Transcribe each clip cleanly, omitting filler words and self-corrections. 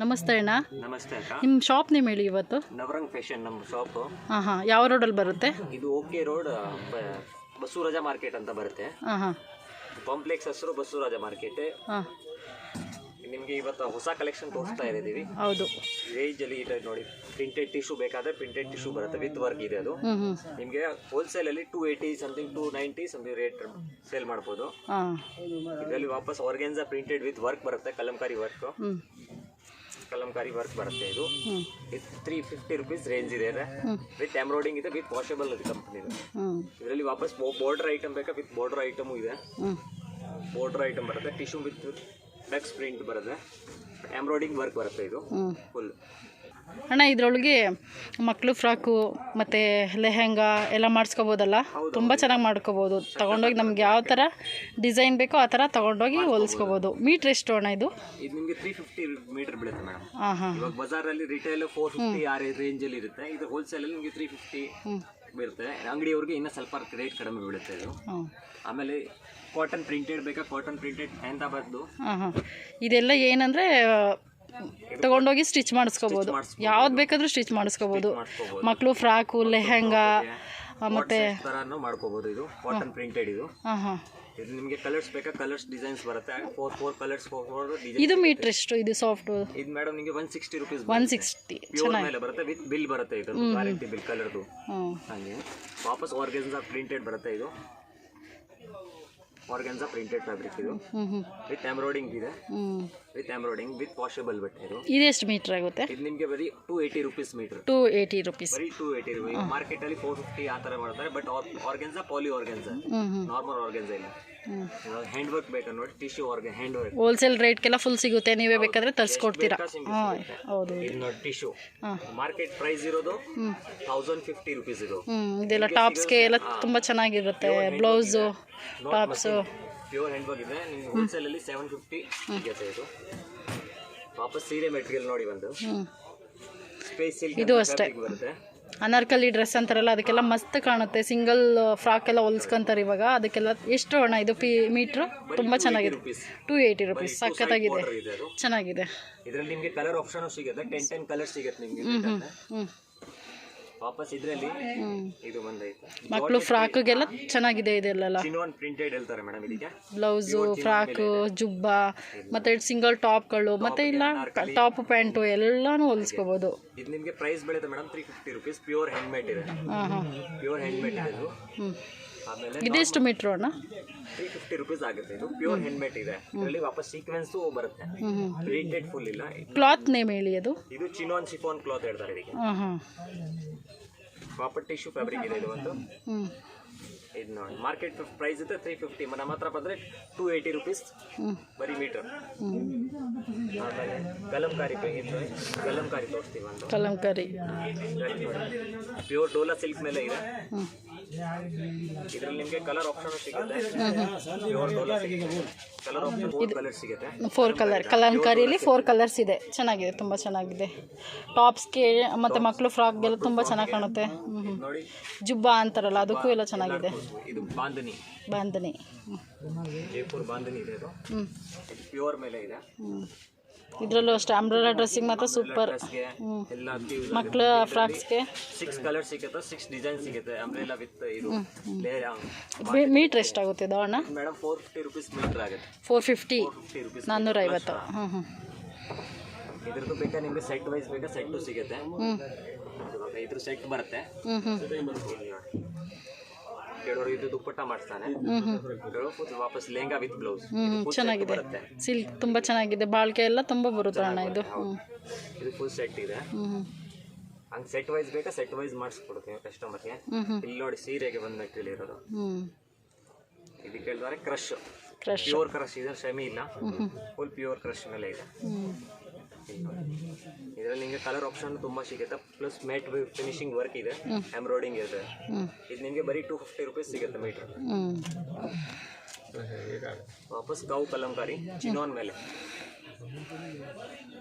ನಮಸ್ತೆ ಅಣ್ಣ. ನಮಸ್ತೆ ಅಕ್ಕ. ನಿಮ್ಮ ಶಾಪ್ ನೇಮ್ ಹೇಳಿ ಇವತ್ತು. ನವರಂಗ್ ಫ್ಯಾಷನ್ ನಮ್ಮ ಶಾಪ್. ಹಾಂ ಯಾವ ರೋಡಲ್ಲಿ ಬರುತ್ತೆ? ಇದು ಓಕೆ ರೋಡ್, ಬಸವರಾಜ ಮಾರ್ಕೆಟ್ ಅಂತ ಬರುತ್ತೆ. ಕಾಂಪ್ಲೆಕ್ಸ್ ಹೆಸರು ಬಸವರಾಜ ಮಾರ್ಕೆಟ್. ನಿಮಗೆ ಇವತ್ತು ಹೊಸ ಕಲೆಕ್ಷನ್ ತೋರಿಸ್ತಾ ಇದ್ದೀವಿ. ಹೌದು. ರೇಂಜಲ್ಲಿ ಇದೆ ನೋಡಿ. ಪ್ರಿಂಟೆಡ್ ಟಿಶ್ಯೂ ಬೇಕಾದ್ರೆ ಪ್ರಿಂಟೆಡ್ ಟಿಶ್ಯೂ ಬರುತ್ತೆ, ವಿತ್ ವರ್ಕ್ ಇದೆ. ಅದು ನಿಮಗೆ ಹೋಲ್ಸೇಲಲ್ಲಿ 280 ಸಮಥಿಂಗ್ 290 ಸಮಥಿಂಗ್ ರೇಟ್ ಸೇಲ್ ಮಾಡ್ಬೋದು. ಇದರಲ್ಲಿ ವಾಪಸ್ ಆರ್ಗೆನ್ಸಾ ಪ್ರಿಂಟೆಡ್ ವಿತ್ ವರ್ಕ್ ಬರುತ್ತೆ, ಕಲಂಕಾರಿ ವರ್ಕ್ ಬರುತ್ತೆ. ಇದು 350 ರುಪೀಸ್ ರೇಂಜ್ ಇದೆ. ವಿತ್ ಎಂಬ್ರಾಯ್ಡಿಂಗ್ ಇದೆ, ವಿತ್ ವಾಷಬಲ್ ಇದೆ ಕಂಪ್ನಿದು. ಇದರಲ್ಲಿ ವಾಪಸ್ ಬಾರ್ಡರ್ ಐಟಮ್ ಬೇಕಾ, ವಿತ್ ಬಾರ್ಡರ್ ಐಟಮು ಇದೆ. ಬಾರ್ಡರ್ ಐಟಮ್ ಬರುತ್ತೆ, ಟಿಶ್ಯೂ ವಿತ್ ಡಕ್ಸ್ ಪ್ರಿಂಟ್ ಬರುತ್ತೆ, ಎಂಬ್ರಾಯ್ಡಿಂಗ್ ವರ್ಕ್ ಬರುತ್ತೆ. ಇದು ಫುಲ್ ಅಣ್ಣ. ಇದರೊಳಗೆ ಮಕ್ಕಳು ಫ್ರಾಕು ಮತ್ತು ಲೆಹೆಂಗಾ ಎಲ್ಲ ಮಾಡಿಸ್ಕೋಬೋದಲ್ಲ? ತುಂಬ ಚೆನ್ನಾಗಿ ಮಾಡ್ಕೋಬೋದು. ತೊಗೊಂಡೋಗಿ ನಮ್ಗೆ ಯಾವ ಥರ ಡಿಸೈನ್ ಬೇಕೋ ಆ ಥರ ತೊಗೊಂಡೋಗಿ ಹೊಲಿಸ್ಕೋಬೋದು. ಮೀಟ್ರ್ ಎಷ್ಟು ಅಣ್ಣ ಇದು? ಇದು ನಿಮಗೆ 350 ಮೀಟರ್ ಬೀಳುತ್ತೆ ಮೇಡಮ್. ಇವಾಗ ಬಜಾರಲ್ಲಿ ರಿಟೇಲ್ 450 ಆ ರೇಂಜಲ್ಲಿ ಇರುತ್ತೆ. ಇದು ಹೋಲ್ಸೇಲಲ್ಲಿ ನಿಮಗೆ 350 ಬೀಳುತ್ತೆ. ಅಂಗಡಿಯವ್ರಿಗೆ ಇನ್ನೂ ಸ್ವಲ್ಪ ರೇಟ್ ಕಡಿಮೆ ಬೀಳುತ್ತೆ ಇದು. ಆಮೇಲೆ ಕಾಟನ್ ಪ್ರಿಂಟೆಡ್ ಬೇಕಾ, ಕಾಟನ್ ಪ್ರಿಂಟೆಡ್ ಹೈದರಾಬಾದ್ದು. ಇದೆಲ್ಲ ಏನಂದರೆ ತಗೊಂಡೋಗಿ ಸ್ಟಿಚ್ ಮಾಡಿಸ್ಕೋಬೋದು. ಯಾವ್ದು ಬೇಕಾದರೂ ಸ್ಟಿಚ್ ಮಾಡಿಸ್ಕೋಬೋದು. ಮಕ್ಕಳು ಫ್ರಾಕು, ಲೆಹೆಂಗಾ ಮತ್ತೆ ಮಾಡ್ಕೋಬೋದು. ಇದು ಕಾಟನ್ ಪ್ರಿಂಟೆಡ್. ಇದು ಇದು ನಿಮಗೆ ಕಲರ್ಸ್ ಬೇಕಾ, ಕಲರ್ಸ್ ಡಿಸೈನ್ಸ್ ಬರುತ್ತೆ. 4 ಕಲರ್ಸ್ 4 ಡಿಸೈನ್. ಇದು ಮೀಟರ್ ಎಷ್ಟು ಇದು ಸಾಫ್ಟ್? ಇದು ಮೇಡಮ್ ನಿಮಗೆ 160 ರುಪೀಸ್. 160 ಪ್ಯೂರ್ ಮೇಲೆ ಬರುತ್ತೆ, ವಿತ್ ಬಿಲ್ ಬರುತ್ತೆ. ಇದು ಗ್ಯಾರಂಟಿ ಬಿಲ್ ಕಲರ್ದು. ಹಾಗೆ ವಾಪಸ್ ಆರ್ಗೆನ್ಸಾ ಪ್ರಿಂಟೆಡ್ ಬರುತ್ತೆ. ಇದು ಆರ್ಗೆನ್ಸಾ ಪ್ರಿಂಟೆಡ್ ಫ್ಯಾಬ್ರಿಕ್. ಇದು ವಿತ್ ಎಂಬ್ರಾಯ್ಡಿಂಗ್ ಇದೆ, ವಿತ್ ಎಂಬ್ರಾಯ್ಡಿಂಗ್ ವಿತ್ ವಾಷಬಲ್ ಬಟ್ಟೆ. ಇದು ಇದೆಷ್ಟು ಮೀಟರ್ ಆಗುತ್ತೆ? ಇದು ನಿಮಗೆ ಬರೀ 280 ರುಪೀಸ್ ಮೀಟರ್. 280 ರುಪೀಸ್. ಬರೀ 280 ರುಪೀಸ್. ಮಾರ್ಕೆಟ್ ಅಲ್ಲಿ 450 ಆ ತರ ಮಾಡ್ತಾರೆ. But organza poly organza, normal organza ಇಲ್ಲ. ಹ್ಯಾಂಡ್ ವರ್ಕ್ ಬೇಕಾ ನೋಡಿ, ಟಿಶ್ಯೂ ಹ್ಯಾಂಡ್ ವರ್ಕ್. ಹೋಲ್ಸೇಲ್ ರೇಟ್ಗೆಲ್ಲ ಫುಲ್ ಸಿಗುತ್ತೆ, ನೀವೇ ಬೇಕಾದ್ರೆ ತರಿಸ್ಕೊಡ್ತೀರಾ? ಹೌದು. ಇದು ನೋಡಿ ಟಿಶ್ಯೂ ಮಾರ್ಕೆಟ್ ಪ್ರೈಸ್ ಇರೋದು 1050 ರುಪೀಸ್. ಇದು ಇದೆಲ್ಲ ಟಾಪ್ಸ್ಗೆ ಎಲ್ಲ ತುಂಬ ಚೆನ್ನಾಗಿರುತ್ತೆ. Blouse, tops pure hand work ಇದೆ. ನಿಮ್ಗೆ ಹೋಲ್ಸೇಲ್ ಅಲ್ಲಿ 750 ಸಿಗುತ್ತೆ. ಇದು ವಾಪಸ್ ಸೀರೆ ಮೆಟೀರಿಯಲ್ ನೋಡಿ ಬಂದು ಸ್ಪೇಸ್ ಸಿಲ್ಕ್. ಇದು ಅಷ್ಟೇ ಬರುತ್ತೆ. ಅನಾರ್ಕಲಿ ಡ್ರೆಸ್ ಅಂತಾರಲ್ಲ, ಅದಕ್ಕೆಲ್ಲ ಮಸ್ತ್ ಕಾಣುತ್ತೆ. ಸಿಂಗಲ್ ಫ್ರಾಕ್ ಎಲ್ಲ ಹೊಲ್ಸ್ಕೊಂತಾರೆ ಇವಾಗ. ಅದಕ್ಕೆಲ್ಲ ಎಷ್ಟು ಅಣ್ಣ ಇದು ಮೀಟ್ರು? ತುಂಬ ಚೆನ್ನಾಗಿದೆ. 280 ರುಪೀಸ್. ಸಖತ್ತಾಗಿದೆ, ಚೆನ್ನಾಗಿದೆ. ಇದರಲ್ಲಿ ನಿಮಗೆ ಕಲರ್ ಆಪ್ಷನ್ ಸಿಗುತ್ತೆ. 10 ಕಲರ್ ಸಿಗುತ್ತೆ ನಿಮಗೆ. ವಾಪಸ್ ಇದರಲ್ಲಿ ಇದು ಬಂದೈತೆ. ಮಕ್ಕಳು ಫ್ರಾಕ್ಗೆಲ್ಲ ಚೆನ್ನಾಗಿದೆ. ಇದೆಲ್ಲ ಚಿನೋನ್ ಪ್ರಿಂಟೆಡ್ ಹೇಳ್ತಾರೆ ಮೇಡಮ್. ಇದಕ್ಕೆ ಬ್ಲೌಸು, ಫ್ರಾಕು, ಜುಬ್ಬ ಮತ್ತೆ ಸಿಂಗಲ್ ಟಾಪ್ಗಳು ಮತ್ತೆ ಇಲ್ಲ ಟಾಪ್ ಪ್ಯಾಂಟು ಎಲ್ಲಾನು ಹೊಲಿಸ್ಕೋಬಹುದು. ಇದು ನಿಮಗೆ ಪ್ರೈಸ್ ಬೀಳುತ್ತೆ madam 350 rupees. Pure hand made ಇದೆ. ಪ್ಯೂರ್ ಹ್ಯಾಂಡ್ ಮೇಡ್ ಇದೆ. ಆಮೇಲೆ ಇದೆಷ್ಟು ಮೀಟ್ರು ಅಣ್ಣ? 350 ರುಪೀಸ್ ಆಗುತ್ತೆ. ಇದು ಪ್ಯೂರ್ ಹ್ಯಾಂಡ್ ಮೇಡ್ ಇದೆ. ಇದರಲ್ಲಿ ವಾಪಸ್ ಸೀಕ್ವೆನ್ಸ್ ಬರುತ್ತೆ, ಪ್ರಿಂಟೆಡ್ ಫುಲ್ ಇಲ್ಲ. ಕ್ಲಾತ್ ನೇಮ್ ಹೇಳಿ. ಅದು ಇದು ಚಿನೋನ್ ಶಿಫಾನ್ ಕ್ಲಾತ್ ಹೇಳ್ತಾರೆ ಇದಕ್ಕೆ. ಪ್ರಾಪರ್ ಟಿಶ್ಯೂ ಫ್ಯಾಬ್ರಿಕ್ ಇದೆ. ಇದು ಒಂದು ಇದು ನೋಡಿ ಮಾರ್ಕೆಟ್ ಪ್ರೈಸ್ ಇದೆ 350. ನಮ್ಮ ಹತ್ರ ಬಂದರೆ 280 ರುಪೀಸ್ ಬರೀ ಮೀಟರ್. ಆಮೇಲೆ ಕಲಂಕಾರಿ ಕಲಂಕಾರಿ ತೋರಿಸ್ತೀವಿ. ಒಂದು ಕಲಂಕಾರಿ ಪ್ಯೂರ್ ಡೋಲಾ ಸಿಲ್ಕ್ ಮೇಲೆ ಇದೆ. ಇದರಲ್ಲಿ ನಿಮಗೆ ಕಲರ್ ಆಪ್ಷನ್ ಸಿಗುತ್ತೆ. Pure Dhola silk colour option 4 colour ಸಿಗುತ್ತೆ. 4 ಕಲರ್. ಕಲಂಕಾರಿಯಲ್ಲಿ 4 ಕಲರ್ಸ್ ಇದೆ. ಚೆನ್ನಾಗಿದೆ, ತುಂಬ ಚೆನ್ನಾಗಿದೆ. ಟಾಪ್ಸ್ಗೆ ಮತ್ತು ಮಕ್ಕಳು ಫ್ರಾಕ್ಗೆಲ್ಲ ತುಂಬ ಚೆನ್ನಾಗಿ ಕಾಣುತ್ತೆ. ನೋಡಿ ಜುಬ್ಬ ಅಂತಾರಲ್ಲ, ಅದಕ್ಕೂ ಎಲ್ಲ ಚೆನ್ನಾಗಿದೆ. ಇದು ಬಾಂಧನಿ ಜೈಪುರ್ ಬಾಂಧನಿ ಇದೆ. ಇದು ಪ್ಯೂರ್ ಮೇಲೆ ಇದೆ. ಇದರಲ್ಲೂ ಅಷ್ಟೇ ಅಂಬ್ರೆಲಾ ಡ್ರೆಸ್ಸಿಂಗ್ ಮಾತ್ರ ಸೂಪರ್. ಮಕ್ಕಳ ಫ್ರಾಕ್ಸ್ಗೆ 6 ಕಲರ್ ಸಿಗುತ್ತೆ, 6 ಡಿಸೈನ್ ಸಿಗುತ್ತೆ. ಅಂಬ್ರೆಲಾ ವಿತ್ ಇದು ಮೀಟ್ರ್ ಎಷ್ಟಾಗುತ್ತೆ ಇದು ಅಣ್ಣ? ಮೇಡಮ್ 450 ರುಪೀಸ್ ಮೀಟರ್ ಆಗುತ್ತೆ. 450 450. ಇದ್ರದ್ದು ಬೇಕಾ ನಿಮಗೆ ಸೆಟ್ ವೈಸ್ ಬೇಕಾ, ಸೆಟ್ಟು ಸಿಗುತ್ತೆ. ಇದ್ರ ಸೆಟ್ ಬರುತ್ತೆ. ಕೆಲವರು ಇದು ದುಪ್ಪಟ್ಟ ಮಾಡಿಸ್ತಾನೆ. ವಾಪಸ್ ಲೆಹಂಗಾ ವಿತ್ ಬ್ಲೌಸ್ ಚೆನ್ನಾಗಿದೆ. ಸಿಲ್ಕ್ ತುಂಬ ಚೆನ್ನಾಗಿದೆ. ಬಾಳ್ಕೆ ಎಲ್ಲ ತುಂಬ ಬರುತ್ತೆ ಅಣ್ಣ ಇದು. ಇದು ಫುಲ್ ಸೆಟ್ ಇದೆ. ಹಂಗೆ ಸೆಟ್ ವೈಸ್ ಬೇಕಾ, ಸೆಟ್ ವೈಸ್ ಮಾಡಿಸ್ಕೊಡ್ತೀವಿ ಕಸ್ಟಮರ್ಗೆ. ಇಲ್ಲಿ ನೋಡಿ ಸೀರೆಗೆ ಬಂದ ಮೆಟೀರಿಯಲ್ ಇರೋದು. ಇದಕ್ಕೆ ಹೇಳಿದ್ರೆ ಕ್ರಶ್, ಪ್ಯೂರ್ ಕ್ರಶ್ ಇದೆ. ಶಮಿ ಇಲ್ಲ, ಫುಲ್ ಪ್ಯೂರ್ ಕ್ರಶ್ ಮೇಲೆ ಇದೆ. ಇದರಲ್ಲಿ ನಿಮಗೆ ಕಲರ್ ಆಪ್ಷನ್ ತುಂಬ ಸಿಗುತ್ತೆ. ಪ್ಲಸ್ ಮ್ಯಾಟ್ ಫಿನಿಶಿಂಗ್ ವರ್ಕ್ ಇದೆ, ಎಂಬ್ರಾಯ್ಡಿಂಗ್ ಇದೆ. ಇದು ನಿಮಗೆ ಬರೀ 250 ರುಪೀಸ್ ಸಿಗುತ್ತೆ ಮೀಟರ್. ವಾಪಸ್ ಗೌ ಕಲಂಕಾರಿ ಚಿನೋನ್ ಮೇಲೆ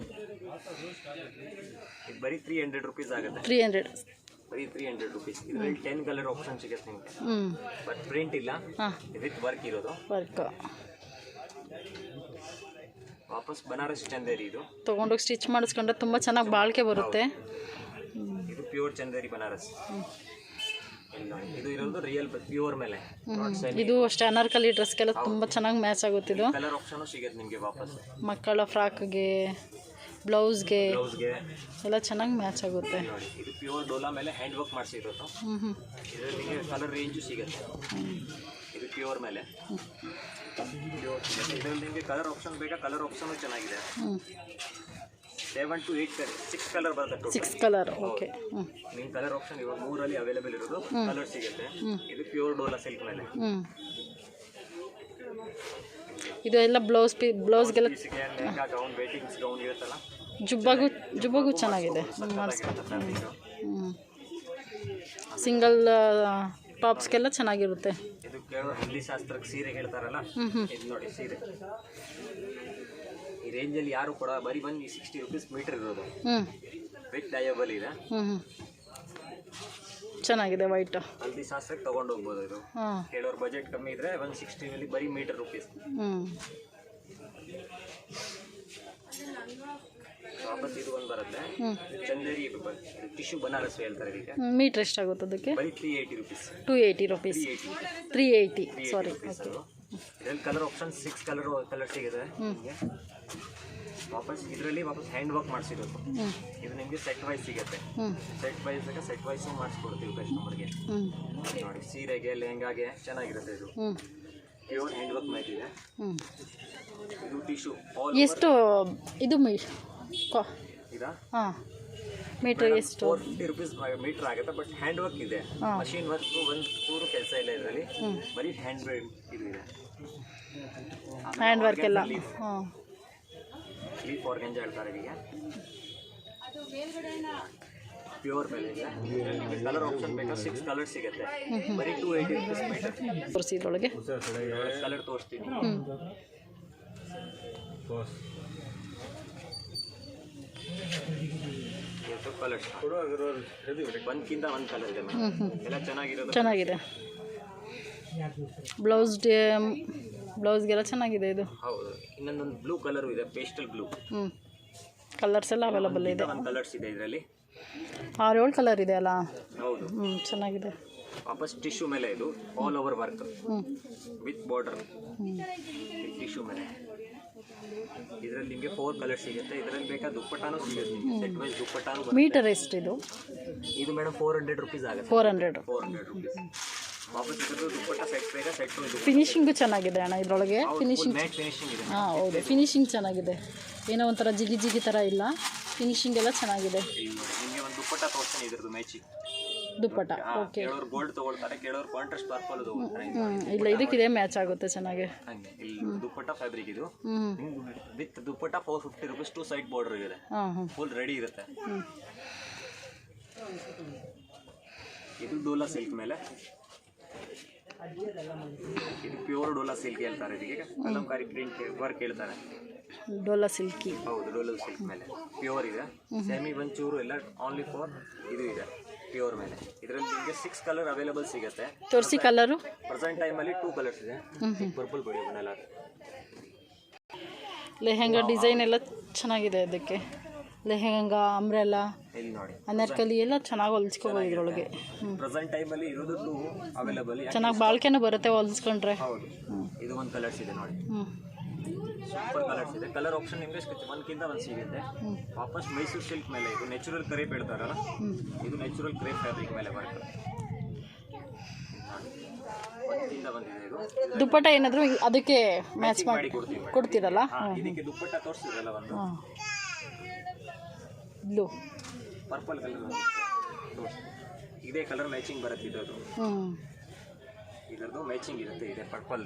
ಇದು ಬರೀ 300 ರುಪೀಸ್ ಆಗುತ್ತೆ. 300 ಬರೀ 300 ರುಪೀಸ್. ಇದರಲ್ಲಿ 10 ಕಲರ್ ಆಪ್ಷನ್ ಸಿಗುತ್ತೆ ನಿಮಗೆ. ಬಟ್ ಪ್ರಿಂಟ್ ಇಲ್ಲ, ವಿತ್ ವರ್ಕ್ ಇರೋದು. ವರ್ಕ್ ವಾಪಸ್ ಬನಾರಸ್ ಚಂದೇರಿ ಇದು ತೊಗೊಂಡೋಗಿ ಸ್ಟಿಚ್ ಮಾಡಿಸ್ಕೊಂಡ್ರೆ ತುಂಬ ಚೆನ್ನಾಗಿ ಬಾಳಿಕೆ ಬರುತ್ತೆ. ಇದು ಪ್ಯೂರ್ ಚಂದೇರಿ ಬನಾರಸ್. ಇದು ಇರೋದು ರಿಯಲ್ ಪ್ಯೂರ್ ಮೇಲೆ. ಇದು ಅಷ್ಟೇ ಅನಾರ್ಕಲಿ ಡ್ರೆಸ್ಗೆಲ್ಲ ತುಂಬ ಚೆನ್ನಾಗಿ ಮ್ಯಾಚ್ ಆಗುತ್ತಿದ್ದು. ಕಲರ್ ಆಪ್ಷನ್ ಸಿಗುತ್ತೆ ನಿಮಗೆ ವಾಪಸ್. ಮಕ್ಕಳ ಫ್ರಾಕ್ಗೆ, ಬ್ಲೌಸ್ಗೆ ಎಲ್ಲ ಚೆನ್ನಾಗಿ ಮ್ಯಾಚ್ ಆಗುತ್ತೆ. ನೋಡಿ ಇದು ಪ್ಯೂರ್ ಡೋಲಾ ಮೇಲೆ ಹ್ಯಾಂಡ್ ವರ್ಕ್ ಮಾಡಿಸಿರೋದು. ಇದರಲ್ಲಿ ಕಲರ್ ರೇಂಜು ಸಿಗುತ್ತೆ. ಇದು ಪ್ಯೂರ್ ಮೇಲೆ ಇದರಲ್ಲಿ ನಿಮಗೆ ಕಲರ್ ಆಪ್ಷನ್ ಬೇಕಾ? ಕಲರ್ ಆಪ್ಷನ್ ಚೆನ್ನಾಗಿದೆ. 7 to 8 6 ಕಲರ್ ಬರುತ್ತೆ. 6 ಕಲರ್. ಓಕೆ. ನಿಮ್ಮ ಕಲರ್ ಆಪ್ಷನ್ ಇವಾಗ 3 ಅವೈಲೇಬಲ್ ಇರೋದು ಕಲರ್ ಸಿಗುತ್ತೆ. ಇದು ಪ್ಯೂರ್ ಡೋಲಾ ಸಿಲ್ಕ್ ಮೇಲೆ. ಇದು ಎಲ್ಲ ಬ್ಲೌಸ್ಗೆಲ್ಲ ಲೆಹಂಗಾ ಗೌನ್, ವೇಟಿಂಗ್ಸ್ ಗೌನ್ ಇರುತ್ತಲ್ಲ, ಜುಬ್ಬಗೂ ಚೆನ್ನಾಗಿದೆ. ಸಿಂಗಲ್ ಟಾಪ್ಸ್ಗೆಲ್ಲ ಚೆನ್ನಾಗಿರುತ್ತೆ. ಇದು ಹಳ್ಳಿ ಶಾಸ್ತ್ರಕ್ಕೆ ಸೀರೆ ಹೇಳ್ತಾರಲ್ಲ, ಇದು ನೋಡಿ ಸೀರೆ ಈ ರೇಂಜಲ್ಲಿ ಯಾರು ಕೂಡ ಬರೀ ಬಂದು 60 rupees ಮೀಟರ್ ಇರೋದು. ವಿತ್ ಡಯಬಲ್ ಇದೆ. ಚೆನ್ನಾಗಿದೆ ವೈಟ್. ಹಲ್ದಿ ಶಾಸ್ತ್ರಕ್ಕೆ ತೊಗೊಂಡು ಹೋಗ್ಬೋದು. ಇದು ಕೆಲವ್ರ ಬಜೆಟ್ ಕಮ್ಮಿ ಇದ್ರೆ 160 ಬರೀ ಮೀಟರ್ ರುಪೀಸ್. ವಾಪಸ್ ಇದು ಒಂದು ಬರುತ್ತೆ ಚಂದೇರಿ ಟಿಶ್ಯೂ ಬನಾರಸ್ ಹೇಳ್ತಾರೆ. ಇದಕ್ಕೆ ಮೀಟರ್ ಎಷ್ಟಾಗುತ್ತೆ? ಅದಕ್ಕೆ ಬರೀ 380 rupees. 280 rupees. 380. ಸಾರಿ. ಇದರಲ್ಲಿ ಕಲರ್ ಆಪ್ಷನ್ 6 ಕಲರ್ ಸಿಗುತ್ತೆ. ವಾಪಸ್ ಇದರಲ್ಲಿ ವಾಪಸ್ ಹ್ಯಾಂಡ್ ವರ್ಕ್ ಮಾಡಿಸಿರೋದು. ಇದು ನಿಮಗೆ ಸೆಟ್ ವೈಸ್ ಸಿಗುತ್ತೆ. ಸೆಟ್ ವೈಸ್ ಮಾಡಿಸ್ಕೊಡ್ತೀವಿ ಕಸ್ಟಮರ್ಗೆ. ನೋಡಿ ಸೀರೆಗೆ, ಲೆಹಂಗಾಗೆ ಚೆನ್ನಾಗಿರುತ್ತೆ. ಇದು ಪ್ಯೂರ್ ಹ್ಯಾಂಡ್ ವರ್ಕ್ ಮಾಡಿದೆ. ಇದು ಟಿಶ್ಯೂ ಎಷ್ಟು ಇದು ಇದಾ? ಮೀಟರ್ ಎಷ್ಟು? 450 rupees ಮೀಟರ್ ಆಗುತ್ತೆ. ಬಟ್ ಹ್ಯಾಂಡ್ ವರ್ಕ್ ಇದೆ, ಮಷೀನ್ ವರ್ಕ್ ಒಂದು ಚೂರು ಕೆಲಸ ಇಲ್ಲ ಇದರಲ್ಲಿ. ಬರೀ ಹ್ಯಾಂಡ್ ಮೇಡ್ ಇದು ಇದೆ. ಹ್ಯಾಂಡ್ ವರ್ಕ್ ಎಲ್ಲ ಲೀಫ್ ಆರ್ಗಂಜಾ ಹೇಳ್ತಾರೆ ಇದಕ್ಕೆ. ಪ್ಯೂರ್ ಮೇಲೆ ಇದೆ. ಕಲರ್ ಆಪ್ಷನ್ ಬೇಕಾ? 6 ಕಲರ್ ಸಿಗುತ್ತೆ. ಬರೀ 280 rupees ಮೀಟರ್. ತೋರಿಸಿ ಇದರೊಳಗೆ ಕಲರ್ ತೋರಿಸ್ತೀನಿ. ಕಲರ್ಸ್ ಒಂದ್ಕಿಂತ ಒಂದು ಕಲರ್ ಇದೆ. ಎಲ್ಲ ಚೆನ್ನಾಗಿದೆ. ಬ್ಲೌಸ್ಗೆಲ್ಲ ಚೆನ್ನಾಗಿದೆ ಇದು. ಹೌದು. ಇನ್ನೊಂದೊಂದು ಬ್ಲೂ ಕಲರ್ ಇದೆ, ಪೇಸ್ಟಲ್ ಬ್ಲೂ. ಕಲರ್ಸ್ ಎಲ್ಲ ಅವೈಲೇಬಲ್ ಇದೆ. ಒಂದು ಕಲರ್ಸ್ ಇದೆ ಇದರಲ್ಲಿ. 6-7 ಕಲರ್ ಇದೆ ಅಲ್ಲ? ಹೌದು. ಚೆನ್ನಾಗಿದೆ. ವಾಪಸ್ ಟಿಶ್ಯೂ ಮೇಲೆ ಇದು all over work with border tissue ಮೇಲೆ. ಇದರಲ್ಲಿ ನಿಮಗೆ 4 ಕಲರ್ಸ್ ಸಿಗುತ್ತೆ. ಇದರಲ್ಲಿ ಬೇಕಾ ದುಪ್ಪಟ್ಟಾನು ಸಿಗುತ್ತೆ. Set wise ದುಪ್ಪಟ್ಟಾನು. ಮೀಟರ್ ಎಷ್ಟು ಇದು? ಇದು ಮೇಡಮ್ 400 rupees ಆಗುತ್ತೆ. 400 rupees. ವಾಪಸ್ ಇದ್ರದ್ದು ದುಪ್ಪಟ್ಟ ಸೆಟ್ ಬೇಕಾ? ಸೆಟ್ ಫಿನಿಶಿಂಗು ಚೆನ್ನಾಗಿದೆ ಅಣ್ಣ ಇದರೊಳಗೆ. ಫಿನಿಶಿಂಗ್ ಇದೆ. ಹೌದು, ಫಿನಿಶಿಂಗ್ ಚೆನ್ನಾಗಿದೆ. ಏನೋ ಒಂಥರ ಜಿಗಿ ಥರ ಇಲ್ಲ. ಫಿನಿಶಿಂಗ್ ಎಲ್ಲ ಚೆನ್ನಾಗಿದೆ. ನಿಮಗೆ ಒಂದು ದುಪ್ಪಟ್ಟ ತೋರಿಸ್ತೀನಿ. ಇದ್ರದ್ದು ಮ್ಯಾಚಿಂಗ್ ದುಪ್ಪಟ್ಟ. ಓಕೆ. ಕೆಲವರು ಗೋಲ್ಡ್ ತಗೊಳ್ತಾರೆ, ಕೆಲವರು ಕಾಂಟ್ರಾಸ್ಟ್ ಪರ್ಪಲ್ ತಗೊಳ್ತಾರೆ. ಇಲ್ಲ, ಇದಕ್ಕಿದೆ ಮ್ಯಾಚ್ ಆಗುತ್ತೆ ಚೆನ್ನಾಗಿ. ಇಲ್ಲಿ ದುಪ್ಪಟ್ಟ ಫ್ಯಾಬ್ರಿಕ್ ಇದು. With dupatta 450 rupees. 2 side border ಇದೆ. ಫುಲ್ ರೆಡಿ ಇರುತ್ತೆ. ಇದು ಡೋಲಾ ಸಿಲ್ಕ್ ಮೇಲೆ. ಇದು ಪ್ಯೂರ್ ಡೋಲಾ ಸಿಲ್ಕ್ ಹೇಳ್ತಾರೆ. ಇದಕ್ಕೆ ಕಲಂಕಾರಿ ಪ್ರಿಂಟ್ ವರ್ಕ್ ಹೇಳ್ತಾರೆ. ಡೋಲಾ ಸಿಲ್ಕಿ. ಹೌದು, ಡೋಲಾ ಸಿಲ್ಕ್ ಮೇಲೆ ಪ್ಯೂರ್ ಇದೆ. ಸೆಮಿ ಒಂಚೂರು ಎಲ್ಲ ಓನ್ಲಿ ಫಾರ್ ಇದು ಇದೆ ಪ್ಯೂರ್ ಮೇಲೆ. ಇದರಲ್ಲಿ ನಿಮಗೆ 6 ಕಲರ್ ಅವೈಲೇಬಲ್ ಸಿಗುತ್ತೆ. ತೋರಿಸಿ ಕಲರು. ಪ್ರೆಸೆಂಟ್ ಟೈಮಲ್ಲಿ 2 ಕಲರ್ಸ್ ಇದೆ. ಪರ್ಪಲ್ ಬಡಿ ಬನ್ನೆಲ್ಲ. ಲೆಹಂಗಾ ಡಿಸೈನ್ ಎಲ್ಲ ಚೆನ್ನಾಗಿದೆ. ಅದಕ್ಕೆ ಲೆಹಂಗಾ, ಅಂಬ್ರೆಲಾ, ಇಲ್ಲಿ ನೋಡಿ ಅನಾರ್ಕಲಿ ಎಲ್ಲ ಚೆನ್ನಾಗಿ ಹೊಲಿಸ್ಕೋಬೋದು ಇದರೊಳಗೆ. ಪ್ರೆಸೆಂಟ್ ಟೈಮಲ್ಲಿ ಇರೋದು 2 ಅವೈಲೇಬಲ್. ಚೆನ್ನಾಗಿ ಬಾಳ್ಕೆನೂ ಬರುತ್ತೆ ಹೊಲಿಸ್ಕೊಂಡ್ರೆ. ಹೌದು. ಇದು ಒಂದು ಕಲರ್ಸ್ ಇದೆ ನೋಡಿ. ಸೂಪರ್ ಕಲರ್ಸ್ ಇದೆ. ಕಲರ್ ಆಪ್ಷನ್ ನಿಮಗೆ ಒಂದ್ಕಿಂತ ಒಂದು ಸಿಗುತ್ತೆ. ವಾಪಸ್ ಮೈಸೂರು ಸಿಲ್ಕ್ ಮೇಲೆ. ಇದು ನ್ಯಾಚುರಲ್ ಕ್ರೇಪ್ ಹೇಳ್ತಾರಲ್ಲ, ಇದು ನ್ಯಾಚುರಲ್ ಕ್ರೇಪ್ ಫ್ಯಾಬ್ರಿಕ್ ಮೇಲೆ ಬರುತ್ತೆ. ಒಂದ್ಕಿಂತ ಬಂದಿದೆ ಇದು. ದುಪ್ಪಟ್ಟ ಏನಾದರೂ ಅದಕ್ಕೆ ಮ್ಯಾಚ್ ಮಾಡಿ ಕೊಡ್ತೀರಲ್ಲ? ಇದಕ್ಕೆ ದುಪ್ಪಟ್ಟ ತೋರಿಸಿದ್ರಲ್ಲ ಒಂದು ಬ್ಲೂ ಪರ್ಪಲ್ ಕಲರ್. ಇದೇ ಕಲರ್ ಮ್ಯಾಚಿಂಗ್ ಬರುತ್ತೆ ಇದರದು. ಇದರದು ಮ್ಯಾಚಿಂಗ್ ಇರುತ್ತೆ. ಇದೆ ಪರ್ಪಲ್.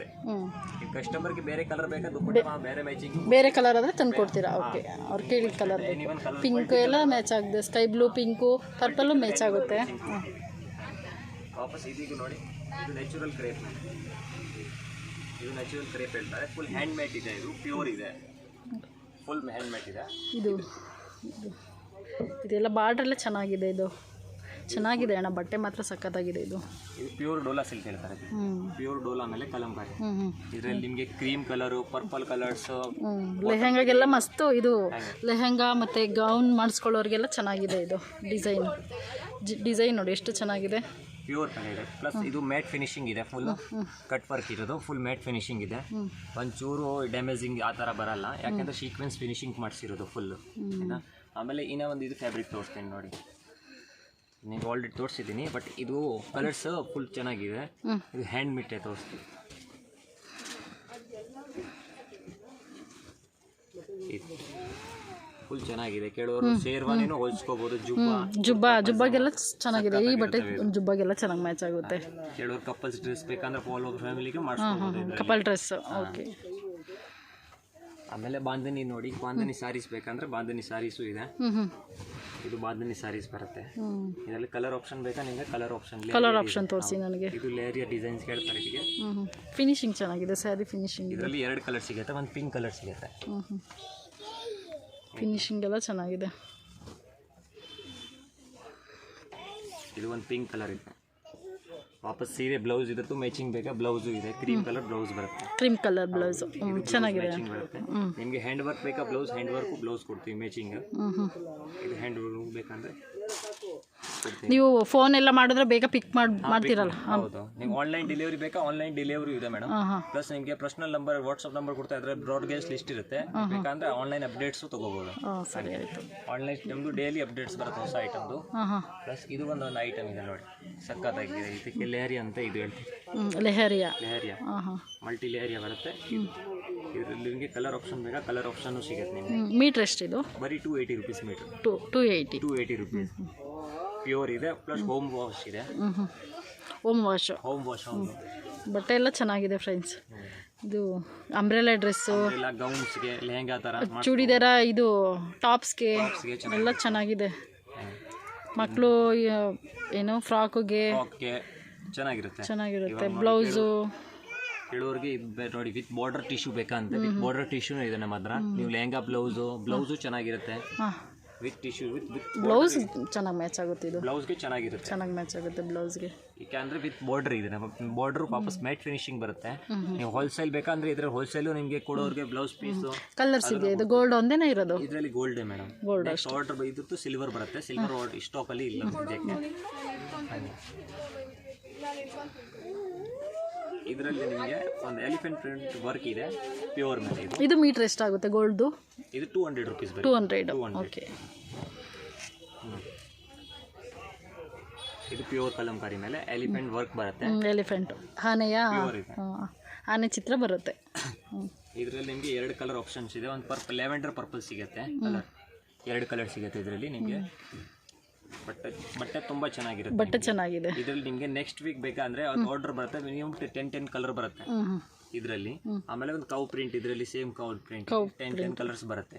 ಈ ಕಸ್ಟಮರ್ಗೆ ಬೇರೆ ಕಲರ್ ಬೇಕಾ? ದುಪ್ಪಟ್ಟ ಬೇರೆ ಮ್ಯಾಚಿಂಗ್ ಬೇರೆ ಕಲರ್ ಆದರೆ ತಂದು ಕೊಡ್ತೀರಾ? ಓಕೆ. ಅವ್ರು ಕೇಳಿದ ಕಲರ್ ಪಿಂಕ್ ಎಲ್ಲ ಮ್ಯಾಚ್ ಆಗಿದೆ. Sky blue, pink, purple match ಆಗುತ್ತೆ. ವಾಪಸ್ ಇದೀಗ ನೋಡಿ. ಇದು ನ್ಯಾಚುರಲ್ ಕ್ರೇಪ್. ಇದು ನ್ಯಾಚುರಲ್ ಕ್ರೇಪ್ ಹೇಳ್ತಾರೆ. ಫುಲ್ ಹ್ಯಾಂಡ್ ಮೇಡ್ ಇದೆ. ಇದು ಪ್ಯೂರ್ ಇದೆ. ಫುಲ್ ಹ್ಯಾಂಡ್ ಮೇಡ್ ಇದೆ. ಇದೆಲ್ಲ ಬಾರ್ಡ್ರೆಲ್ಲ ಚೆನ್ನಾಗಿದೆ. ಇದು ಚೆನ್ನಾಗಿದೆ ಅಣ್ಣ, ಬಟ್ಟೆ ಮಾತ್ರ ಸಖತ್ತಾಗಿದೆ ಇದು. ಇದು ಪ್ಯೂರ್ ಡೋಲಾ ಸಿಲ್ಕ್ ಹೇಳ್ತಾರೆ. ಪ್ಯೂರ್ ಡೋಲಾ ಮೇಲೆ ಕಲಂಕಾರಿ. ಇದರಲ್ಲಿ ನಿಮಗೆ ಕ್ರೀಮ್ ಕಲರು, ಪರ್ಪಲ್ ಕಲರ್ಸ್, ಲೆಹೆಂಗಾಗೆಲ್ಲ ಮಸ್ತು. ಇದು ಲೆಹೆಂಗಾ ಮತ್ತು ಗೌನ್ ಮಾಡಿಸ್ಕೊಳ್ಳೋರಿಗೆಲ್ಲ ಚೆನ್ನಾಗಿದೆ ಇದು ಡಿಸೈನ್ ನೋಡಿ ಎಷ್ಟು ಚೆನ್ನಾಗಿದೆ. ಪ್ಯೂರ್ ಕಲರ್ ಇದೆ. ಪ್ಲಸ್ ಇದು ಮ್ಯಾಟ್ ಫಿನಿಶಿಂಗ್ ಇದೆ, ಫುಲ್ ಕಟ್ ವರ್ಕ್ ಇರೋದು, ಫುಲ್ ಮ್ಯಾಟ್ ಫಿನಿಶಿಂಗ್ ಇದೆ. ಒಂಚೂರು ಡ್ಯಾಮೇಜಿಂಗ್ ಆ ಥರ ಬರಲ್ಲ, ಯಾಕೆಂದರೆ ಸೀಕ್ವೆನ್ಸ್ ಫಿನಿಶಿಂಗ್ ಮಾಡಿಸಿರೋದು ಫುಲ್ಲು. ಆಮೇಲೆ ಇನ್ನೂ ಒಂದು ಇದು ಫ್ಯಾಬ್ರಿಕ್ ತೋರಿಸ್ತೀನಿ ನೋಡಿ, ನೀವು ಆಲ್ರೆಡಿ ತೋರಿಸಿದ್ದೀನಿ, ಬಟ್ ಇದು ಕಲರ್ಸ್ ಫುಲ್ ಚೆನ್ನಾಗಿದೆ. ಇದು ಹ್ಯಾಂಡ್ ಮಿಟ್ಟೆ ತೋರಿಸ್ತೀನಿ. ಫುಲ್ ಚೆನ್ನಾಗಿದೆ. ಕೆಲವರು ಶೇರ್ವಾನಿನೂ ಹೊಲ್ಸ್ಕೋಬಹುದು. ಜುಬ್ಬಾಗೆಲ್ಲ ಚೆನ್ನಾಗಿದೆ. ಈ ಬಟ್ಟೆ ಜುಬ್ಬಾಗೆಲ್ಲ ಚೆನ್ನಾಗಿ ಮ್ಯಾಚ್ ಆಗುತ್ತೆ. ಕೆಲವರು ಕಪಲ್ಸ್ ಡ್ರೆಸ್ ಬೇಕಂದ್ರೆ ಫಾಲೋ ಫ್ಯಾಮಿಲಿಗೆ ಮಾಡಿಸ್ಕೋಬಹುದು. Couple dress. ಓಕೆ. ಆಮೇಲೆ ಬಾಂಧನಿ ನೋಡಿ, ಬಾಂಧನಿ ಸ್ಯಾರೀಸ್ ಬೇಕಂದ್ರೆ ಬಾಂಧನಿ ಸ್ಯಾರೀಸು ಇದೆ. ಇದು ಬಾಂಧನಿ ಸ್ಯಾರೀಸ್ ಬರುತ್ತೆ. ಇದರಲ್ಲಿ ಕಲರ್ ಆಪ್ಷನ್ ಬೇಕಾ ನಿಮಗೆ? ಕಲರ್ ಆಪ್ಷನ್ ತೋರಿಸಿ ನನಗೆ. ಇದು ಲೇರಿಯಾ ಡಿಸೈನ್ಸ್ ಹೇಳ್ತಾರೆ ಇದಕ್ಕೆ. ಫಿನಿಶಿಂಗ್ ಚೆನ್ನಾಗಿದೆ, ಸ್ಯಾರಿ ಫಿನಿಶಿಂಗ್. ಇದರಲ್ಲಿ 2 ಕಲರ್ ಸಿಗುತ್ತೆ, ಒಂದು ಪಿಂಕ್ ಕಲರ್ ಸಿಗುತ್ತೆ. ಫಿನಿಶಿಂಗ್ ಎಲ್ಲ ಚೆನ್ನಾಗಿದೆ. ಇದು ಒಂದು ಪಿಂಕ್ ಕಲರ್ ಇದೆ. ವಾಪಸ್ ಸೀರೆ ಬ್ಲೌಸ್ ಇದ್ರದ್ದು ಮ್ಯಾಚಿಂಗ್ ಬೇಕಾ? ಬ್ಲೌಸು ಇದೆ, ಕ್ರೀಮ್ ಕಲರ್ ಬ್ಲೌಸ್ ಬರುತ್ತೆ. ಕ್ರೀಮ್ ಕಲರ್ ಬ್ಲೌಸ್ ಚೆನ್ನಾಗಿದೆ. ನಿಮಗೆ ಹ್ಯಾಂಡ್ ವರ್ಕ್ ಬೇಕಾ? ಹ್ಯಾಂಡ್ ವರ್ಕ್ ಬ್ಲೌಸ್ ಕೊಡ್ತೀವಿ ಮ್ಯಾಚಿಂಗ್. ಇದು ಹ್ಯಾಂಡ್ ವರ್ಕ್ ಬೇಕಂದ್ರೆ ನೀವು ಫೋನ್ ಎಲ್ಲ ಮಾಡಿದ್ರೆ ಬೇಗ ಪಿಕ್ ಮಾಡ್ತೀರಲ್ಲ? ಹೌದು. ನೀವು ಆನ್ಲೈನ್ ಡೆಲಿವರಿ ಬೇಕಾ? ಆನ್ಲೈನ್ ಡೆಲಿವರಿ ಇದೆ ಮೇಡಮ್. ಪ್ಲಸ್ ನಿಮಗೆ ಪರ್ಸನಲ್ ನಂಬರ್, ವಾಟ್ಸ್ಆಪ್ ನಂಬರ್ ಕೊಡ್ತಾ ಇದ್ರೆ ಬ್ರಾಡ್ಕಾಸ್ಟ್ ಲಿಸ್ಟ್ ಇರುತ್ತೆ. ಬೇಕಂದ್ರೆ ಆನ್ಲೈನ್ ಅಪ್ಡೇಟ್ಸು ತಗೋಬಹುದು. ಸರಿ ಆಯಿತು. ಆನ್ಲೈನ್ ನಮ್ಮದು ಡೈಲಿ ಅಪ್ಡೇಟ್ಸ್ ಬರುತ್ತೆ ಹೊಸ ಐಟಮ್ದು. ಪ್ಲಸ್ ಇದು ಒಂದು ಐಟಮ್ ಇದೆ ನೋಡಿ, ಸಕ್ಕತ್ತಾಗಿದೆ. ಇದಕ್ಕೆ ಲೆಹರಿಯಾ ಅಂತ ಇದು ಹೇಳ್ತೀವಿ. ಲೆಹರಿಯಾ ಮಲ್ಟಿ ಲೆಹರಿಯಾ ಬರುತ್ತೆ. ಇದರಲ್ಲಿ ನಿಮಗೆ ಕಲರ್ ಆಪ್ಷನ್ ಬೇಕಾ? ಕಲರ್ ಆಪ್ಷನ್ ಸಿಗುತ್ತೆ ನಿಮಗೆ. ಮೀಟರ್ ಎಷ್ಟಿದು? ಬರೀ 280 rupees ಮೀಟರ್. 280 rupees. ಪ್ಯೂರ್ ಇದೆ, ಪ್ಲಸ್ ಹೋಮ್ ವಾಶ್ ಇದೆ. ಹೋಮ್ ವಾಶ್ ಬಟ್ಟೆ ಎಲ್ಲ ಚೆನ್ನಾಗಿದೆ ಫ್ರೆಂಡ್ಸ್. ಇದು ಅಂಬ್ರೆಲಾ ಡ್ರೆಸ್ಸು, ಗೌನ್ಸ್ಗೆ, ಲೆಹಂಗಾ ಥರ, ಚೂಡಿದಾರ, ಇದು ಟಾಪ್ಸ್ಗೆ ಎಲ್ಲ ಚೆನ್ನಾಗಿದೆ. ಮಕ್ಕಳು ಏನು ಫ್ರಾಕ್ಗೆ ಚೆನ್ನಾಗಿರುತ್ತೆ. ಬ್ಲೌಸು ಕೆಲವರಿಗೆ ನೋಡಿ ವಿತ್ ಬಾರ್ಡರ್ ಟಿಶ್ಯೂ ಬೇಕಂತ, ವಿತ್ ಬಾರ್ಡರ್ ಟಿಶ್ಯೂನು ಇದೆ ನಮ್ಮ ಹತ್ರ. ನೀವು ಲೆಹಂಗಾ ಬ್ಲೌಸು ಚೆನ್ನಾಗಿರುತ್ತೆ. ವಿತ್ ಟಿಶ್ಯೂ ವಿತ್ ಬ್ಲೌಸ್ ಚೆನ್ನಾಗಿ ಮ್ಯಾಚ್ ಆಗುತ್ತೆ. ಇದು ಬ್ಲೌಸ್ಗೆ ಚೆನ್ನಾಗಿ ಮ್ಯಾಚ್ ಆಗುತ್ತೆ ಬ್ಲೌಸ್ಗೆ. ಯಾಕೆಂದ್ರೆ ವಿತ್ ಬಾರ್ಡರ್ ಇದೆ, ನಮ್ಮ ಬಾರ್ಡರ್ ವಾಪಸ್ ಮ್ಯಾಟ್ ಫಿನಿಶಿಂಗ್ ಬರುತ್ತೆ. ನೀವು ಹೋಲ್ಸೇಲ್ ಬೇಕಂದ್ರೆ ಇದ್ರ ಹೋಲ್ಸೇಲು ನಿಮಗೆ ಕೊಡೋರಿಗೆ ಬ್ಲೌಸ್ ಪೀಸು ಕಲರ್ಸ್ ಇದೆ. ಇದು ಗೋಲ್ಡ್ ಒಂದೇನೇ ಇರೋದು? ಇದರಲ್ಲಿ ಗೋಲ್ಡ್ ಮೇಡಮ್. ಗೋಲ್ಡ್ ಆರ್ಡರ್ ಇದ್ದು ಸಿಲ್ವರ್ ಬರುತ್ತೆ. ಸಿಲ್ವರ್ ಸ್ಟಾಕ್ ಅಲ್ಲಿ ಇಲ್ಲ ಸದ್ಯಕ್ಕೆ. ಇದರಲ್ಲಿ ನಿಮಗೆ ಒಂದು ಎಲಿಫೆಂಟ್ ಪ್ರಿಂಟ್ ವರ್ಕ್ ಇದೆ, ಪ್ಯೂರ್ ಮೇಲೆ. ಇದು ಮೀಟರ್ ಎಷ್ಟಾಗುತ್ತೆ ಗೋಲ್ಡ್ದು? ಇದು 200 rupees. 200. ಓಕೆ. ಇದು ಪ್ಯೂರ್ ಕಲಂಕಾರಿ ಮೇಲೆ ಎಲಿಫೆಂಟ್ ವರ್ಕ್ ಬರುತ್ತೆ. ಎಲಿಫೆಂಟ್ ಆನೆ ಚಿತ್ರ ಬರುತ್ತೆ. ಇದರಲ್ಲಿ ನಿಮಗೆ 2 ಕಲರ್ ಆಪ್ಷನ್ಸ್ ಇದೆ. ಒಂದು ಲೆವೆಂಡರ್ ಪರ್ಪಲ್ ಸಿಗುತ್ತೆ ಕಲರ್. 2 ಕಲರ್ ಸಿಗುತ್ತೆ ಇದರಲ್ಲಿ ನಿಮಗೆ. ಬಟ್ಟೆ ತುಂಬಾ ಚೆನ್ನಾಗಿರುತ್ತೆ. ಬಟ್ಟೆ ಚೆನ್ನಾಗಿದೆ. ಇದರಲ್ಲಿ ನಿಮಗೆ ನೆಕ್ಸ್ಟ್ ವೀಕ್ ಬೇಕಂದ್ರೆ ಆರ್ಡರ್ ಬರುತ್ತೆ. ಮಿನಿಮಮ್ 10 ಕಲರ್ ಬರುತ್ತೆ ಇದರಲ್ಲಿ. ಆಮೇಲೆ ಒಂದು ಕೌ ಪ್ರಿಂಟ್, ಇದರಲ್ಲಿ ಸೇಮ್ ಕೌ ಪ್ರಿಂಟ್ 10 ಕಲರ್ಸ್ ಬರುತ್ತೆ.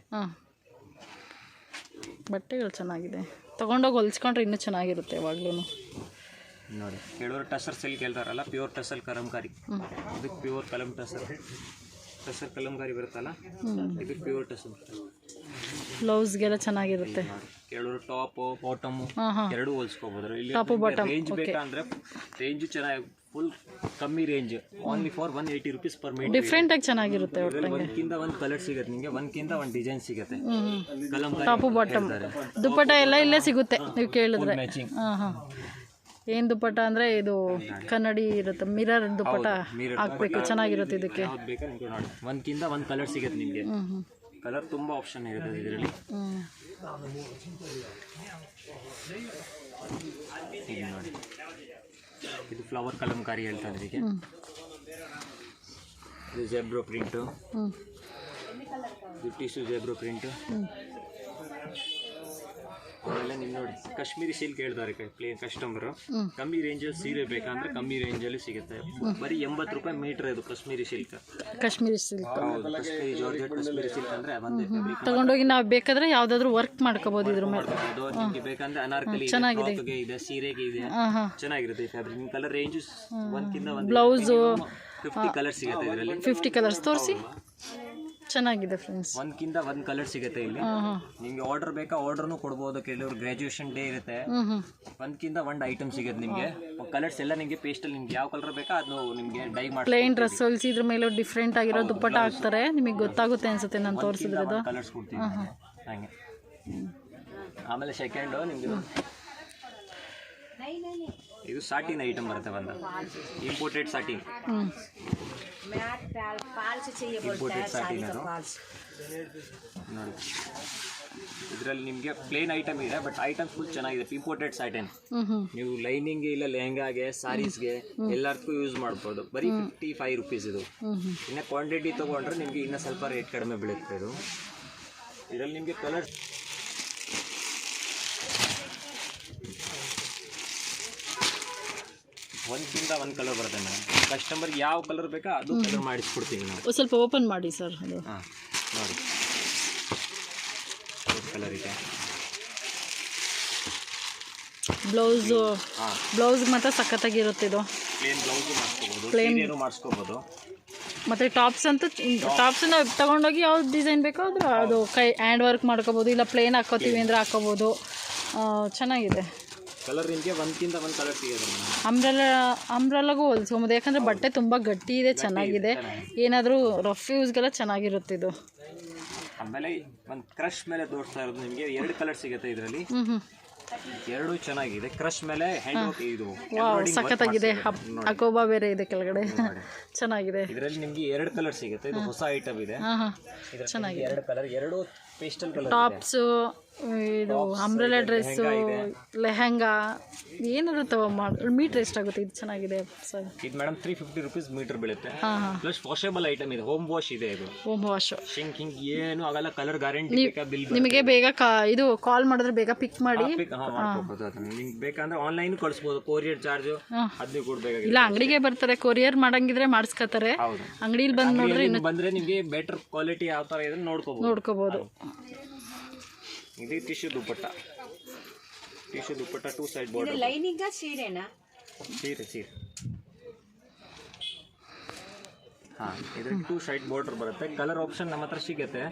ಬಟ್ಟೆಗಳು ಚೆನ್ನಾಗಿದೆ. ತಗೊಂಡೋಗಿ ಹೊಲಿಸ್ಕೊಂಡ್ರೆ ಇನ್ನೂ ಚೆನ್ನಾಗಿರುತ್ತೆ ಯಾವಾಗ್ಲೂ ನೋಡಿ. ಕೆಲವರು ಟಸರ್ ಸಿಲ್ಕ್ ಹೇಳ್ತಾರಲ್ಲ, ಪ್ಯೂರ್ ಟಸರ್ ಕಲಂಕಾರಿ. ಇದು ಪ್ಯೂರ್ ಟಸರ್ ಕಲಂಕಾರಿ ಬರುತ್ತಲ್ಲ, ಇದು ಪ್ಯೂರ್ ಟಸರ್. ಬ್ಲೌಸ್ಗೆಲ್ಲ ಚೆನ್ನಾಗಿರುತ್ತೆ. ಕೆಲವರು ಟಾಪ್ ಬಾಟಮ್ ಎರಡು ಹೋಲ್ಸ್ಕೋಬಹುದು. ಇಲ್ಲಿ ರೇಂಜ್ ಬೇಕಂದ್ರೆ ರೇಂಜ್ ಚೆನ್ನಾಗಿ ಫುಲ್ ಕಮ್ಮಿ range, only for 180 rupees per metre. Different ಆಗಿ ಚೆನ್ನಾಗಿರುತ್ತೆ. ಒಂದಕ್ಕಿಂತ ಒಂದು ಕಲರ್ ಸಿಗುತ್ತೆ ನಿಮಗೆ, ಒಂದಕ್ಕಿಂತ ಒಂದು ಡಿಸೈನ್ ಸಿಗುತ್ತೆ. ಟಾಪು ಬಾಟಮ್ ದುಪ್ಪಟ್ಟ ಎಲ್ಲ ಇಲ್ಲೇ ಸಿಗುತ್ತೆ ನೀವು ಕೇಳಿದ್ರೆ. ಏನು ದುಪ್ಪಟ್ಟ ಅಂದರೆ ಇದು ಕನ್ನಡಿ ಇರುತ್ತೆ, ಮಿರರ್ ದುಪ್ಪಟ್ಟ ಹಾಕ್ಬೇಕು, ಚೆನ್ನಾಗಿರುತ್ತೆ. ಇದಕ್ಕೆ ಒಂದಕ್ಕಿಂತ ಒಂದು ಕಲರ್ ಸಿಗುತ್ತೆ ನಿಮಗೆ. ಕಲರ್ ತುಂಬ ಆಪ್ಷನ್ ಇರುತ್ತೆ ಇದರಲ್ಲಿ. ಈಗ ನೋಡಿ, ಇದು ಫ್ಲವರ್ ಕಲಂಕಾರಿ ಹೇಳ್ತಾರೆ ಇದಕ್ಕೆ. ಇದು ಜೆಬ್ರೋ ಪ್ರಿಂಟು, ಇದು ಟಿಶ್ಯೂ ಜೆಬ್ರೋ ಪ್ರಿಂಟು. ಆಮೇಲೆ ನೀವು ನೋಡಿ ಕಾಶ್ಮೀರಿ ಸಿಲ್ಕ್ ಹೇಳ್ತಾರೆ ಕಸ್ಟಮರು. ಕಮ್ಮಿ ರೇಂಜಲ್ಲಿ ಸೀರೆ ಬೇಕಂದ್ರೆ ಕಮ್ಮಿ ರೇಂಜಲ್ಲಿ ಸಿಗುತ್ತೆ. ಬರೀ 80 ರೂಪಾಯಿ ಮೀಟರ್ ಇದು Kashmiri silk. Kashmiri silk, Kashmiri georgette Kashmiri silk ಅಂದ್ರೆ ಒಂದೇ ಫ್ಯಾಬ್ರಿಕ್. ತಗೊಂಡೋಗಿ ನಾವು ಬೇಕಾದ್ರೆ ಯಾವ್ದಾದ್ರು ವರ್ಕ್ ಮಾಡ್ಕೋಬಹುದು ಇದ್ರ ಮೇಲೆ. ನಿಮಗೆ ಬೇಕಂದ್ರೆ ಅನಾರ್ಕಲಿ ಇದೆ, ಸೀರೆಗೆ ಇದೆ, ಚೆನ್ನಾಗಿರುತ್ತೆ ಈ ಫ್ಯಾಬ್ರಿಕ್. ನಿಮ್ಮ ಕಲರ್ ರೇಂಜ್ ಒಂದಕ್ಕಿಂತ ಒಂದು. ಬ್ಲೌಸು 50 ಕಲರ್ ಸಿಗುತ್ತೆ ಇದರಲ್ಲಿ. 50 ಕಲರ್ಸ್ ತೋರಿಸಿ. ಚೆನ್ನಾಗಿದೆ ಫ್ರೆಂಡ್ಸ್. ಒಂದ್ಕಿಂತ ಒಂದ್ ಕಲರ್ ಸಿಗುತ್ತೆ ಇಲ್ಲಿ. ನಿಮ್ಗೆ ಆರ್ಡರ್ ಬೇಕಾ ಆರ್ಡರ್ನು ಕೊಡ್ಬೋದು. ಕೆಲವರು ಗ್ರಾಜುಯೇಷನ್ ಡೇ ಇರುತ್ತೆ, ಒಂದ್ಕಿಂತ ಒಂದ್ ಐಟಮ್ ಸಿಗುತ್ತೆ ನಿಮ್ಗೆ. ಕಲರ್ಸ್ ಎಲ್ಲ ನಿಮ್ಗೆ ಪೇಸ್ಟಲ್ಲಿ ನಿಮ್ಗೆ ಯಾವ ಕಲರ್ ಬೇಕಾ ಅದು ನಿಮ್ಗೆ ಡೈ ಮಾಡಿ ಪ್ಲೇನ್ ಡ್ರೆಸ್ ಹೊಲಿಸಿದ್ರ ಮೇಲೆ ಡಿಫ್ರೆಂಟ್ ಆಗಿರೋ ದುಪ್ಪಟ್ಟ ಹಾಕ್ತಾರೆ. ನಿಮಗೆ ಗೊತ್ತಾಗುತ್ತೆ ಅನ್ಸುತ್ತೆ ನಾನು ತೋರಿಸಿದ್ರದು. ಕಲರ್ಸ್ ಕೊಡ್ತೀವಿ ಹಂಗೆ. ಆಮೇಲೆ ಸೆಕೆಂಡು ನಿಮ್ಗೆ ಇದು ಸಾಟಿನ್ ಐಟಮ್ ಬರುತ್ತೆ, ಒಂದು ಇಂಪೋರ್ಟೆಡ್ ಸಾಟಿನ್. ಇಂಪೋರ್ಟೆಡ್ ಸಾಟಿನ್ ಅದು ನೋಡಿ. ಇದರಲ್ಲಿ ನಿಮಗೆ ಪ್ಲೇನ್ ಐಟಮ್ ಇದೆ, ಬಟ್ ಐಟಮ್ ಫುಲ್ ಚೆನ್ನಾಗಿದೆ. ಇಂಪೋರ್ಟೆಡ್ ಸಾಟಿನ್ ನೀವು ಲೈನಿಂಗ್ ಇಲ್ಲ ಲೆಹಂಗಾಗೆ ಸಾರೀಸ್ಗೆ ಎಲ್ಲದಕ್ಕೂ ಯೂಸ್ ಮಾಡ್ಬೋದು. ಬರೀ 55 ರೂಪೀಸ್ ಇದು. ಇನ್ನು ಕ್ವಾಂಟಿಟಿ ತೊಗೊಂಡ್ರೆ ನಿಮಗೆ ಇನ್ನೂ ಸ್ವಲ್ಪ ರೇಟ್ ಕಡಿಮೆ ಬೀಳುತ್ತೆ ಇದು. ಇದರಲ್ಲಿ ನಿಮಗೆ ಕಲರ್ ಒಂದ್ಕಿಂತ ಒಂದು ಕಲರ್ ಬರುತ್ತೆ ಮೇಡಮ್. ಕಸ್ಟಮರ್ಗೆ ಯಾವ ಕಲರ್ ಬೇಕಾ ಅದು ಕಲರ್ ಮಾಡಿಸ್ಕೊಡ್ತೀವಿ ನಾವು. ಸ್ವಲ್ಪ ಓಪನ್ ಮಾಡಿ ಸರ್ ಅದು. ಹಾಂ ನೋಡಿ, ಕಲರ್ ಇದೆ. ಬ್ಲೌಸ್ ಮಾತ್ರ ಸಖತ್ತಾಗಿರುತ್ತೆ ಇದು. ಪ್ಲೇನ್ ಬ್ಲೌಸು ಮಾಡಿಸ್ಕೋಬೋದು, ಸೀರೆನೂ ಮಾಡಿಸ್ಕೋಬೋದು. ಮತ್ತು ಟಾಪ್ಸನ್ನ ತೊಗೊಂಡೋಗಿ ಯಾವ್ದು ಡಿಸೈನ್ ಬೇಕೋ ಅದು ಹ್ಯಾಂಡ್ ವರ್ಕ್ ಮಾಡ್ಕೋಬೋದು, ಇಲ್ಲ ಪ್ಲೇನ್ ಹಾಕೋತೀವಿ ಅಂದರೆ ಹಾಕೋಬೋದು. ಚೆನ್ನಾಗಿದೆ. ಕಲರ್ ನಿಮಗೆ ಒಂದ್ಕಿಂತ ಒಂದು ಕಲರ್ ಸಿಗುತ್ತೆ. ಅಂಬ್ರೆಲಾಗೂ ಹೊಲಿಸ್ಕೊಬೋದು, ಯಾಕಂದರೆ ಬಟ್ಟೆ ತುಂಬ ಗಟ್ಟಿ ಇದೆ, ಚೆನ್ನಾಗಿದೆ. ಏನಾದರೂ ರಫ್ ಯೂಸ್ಗೆಲ್ಲ ಚೆನ್ನಾಗಿರುತ್ತೆ ಇದು. ಆಮೇಲೆ ಒಂದು ಕ್ರಶ್ ಮೇಲೆ ತೋರಿಸ್ತಾ ಇರೋದು ನಿಮಗೆ 2 ಕಲರ್ ಸಿಗುತ್ತೆ ಇದರಲ್ಲಿ. ಎರಡು ಚೆನ್ನಾಗಿದೆ. ಕ್ರಶ್ ಮೇಲೆ ಹ್ಯಾಂಡ್ ಇದು ಸಖತ್ತಾಗಿದೆ. ಅಕೋಬಾ ಬೇರೆ ಇದೆ ಕೆಳಗಡೆ, ಚೆನ್ನಾಗಿದೆ. ಇದರಲ್ಲಿ ನಿಮಗೆ 2 ಕಲರ್ ಸಿಗುತ್ತೆ. ಇದು ಹೊಸ ಐಟಮ್ ಇದೆ. ಚೆನ್ನಾಗಿದೆ. 2 ಕಲರ್, 2 ಪೇಸ್ಟಲ್ ಕಲರ್. ಟಾಪ್ಸು, ಇದು ಅಂಬ್ರೆಲಾ ಡ್ರೆಸ್ಸು, ಲೆಹಂಗಾ ಏನಾದ್ರು ಮೀಟರ್ ಎಷ್ಟಾಗುತ್ತೆ? ಇದು ಚೆನ್ನಾಗಿದೆ ಸರ್. ಇದು ಮೇಡಮ್ 350 ರೂಪೀಸ್ ಮೀಟರ್ ಬೀಳುತ್ತೆ. ಪ್ಲಸ್ ವಾಷೇಬಲ್ ಐಟಮ್ ಇದೆ, ಹೋಮ್ ವಾಶ್ ಇದೆ. ಇದು ಹೋಮ್ ವಾಶ್ ಹಿಂಗ್ ಏನು ಆಗಲ್ಲ. ಕಲರ್ ಗ್ಯಾರಂಟಿ ಬೇಕಾ? ಬಿಲ್ ನಿಮಗೆ ಬೇಗ ಇದು ಕಾಲ್ ಮಾಡಿದ್ರೆ ಬೇಗ ಪಿಕ್ ಮಾಡಿ ಮಾಡ್ಕೋಬಹುದು. ಅದನ್ನ ನಿಮ್ಗೆ ಬೇಕಂದ್ರೆ ಆನ್ಲೈನ್ ಕಳಿಸ್ಬೋದು. ಕೊರಿಯರ್ ಚಾರ್ಜ್ ಅದನ್ನ ಕೊಡ್ಬೇಕಾಗಿಲ್ಲ. ಇಲ್ಲ ಅಂಗಡಿಗೆ ಬರ್ತಾರೆ, ಕೊರಿಯರ್ ಮಾಡಂಗಿದ್ರೆ ಮಾಡಿಸ್ಕೊತಾರೆ. ಅಂಗಡಿಲಿ ಬಂದು ನೋಡ್ರಿ ಬಂದ್ರೆ ನಿಮಗೆ ಬೆಟರ್ ಕ್ವಾಲಿಟಿ ಯಾವ ತರ ಇದೆ ನೋಡ್ಕೋಬಹುದು. ಇದು ಟಿಶ್ಯೂ ದುಪ್ಪಟ್ಟ. 2 ಸೈಡ್ ಬಾರ್ಡರ್. ಲೈನಿಂಗ್ ಸೀರೆನಾ? ಸೀರೆ. ಹಾಂ, ಇದರಲ್ಲಿ 2 ಸೈಡ್ ಬಾರ್ಡರ್ ಬರುತ್ತೆ. ಕಲರ್ ಆಪ್ಷನ್ ನಮ್ಮ ಹತ್ರ ಸಿಗುತ್ತೆ,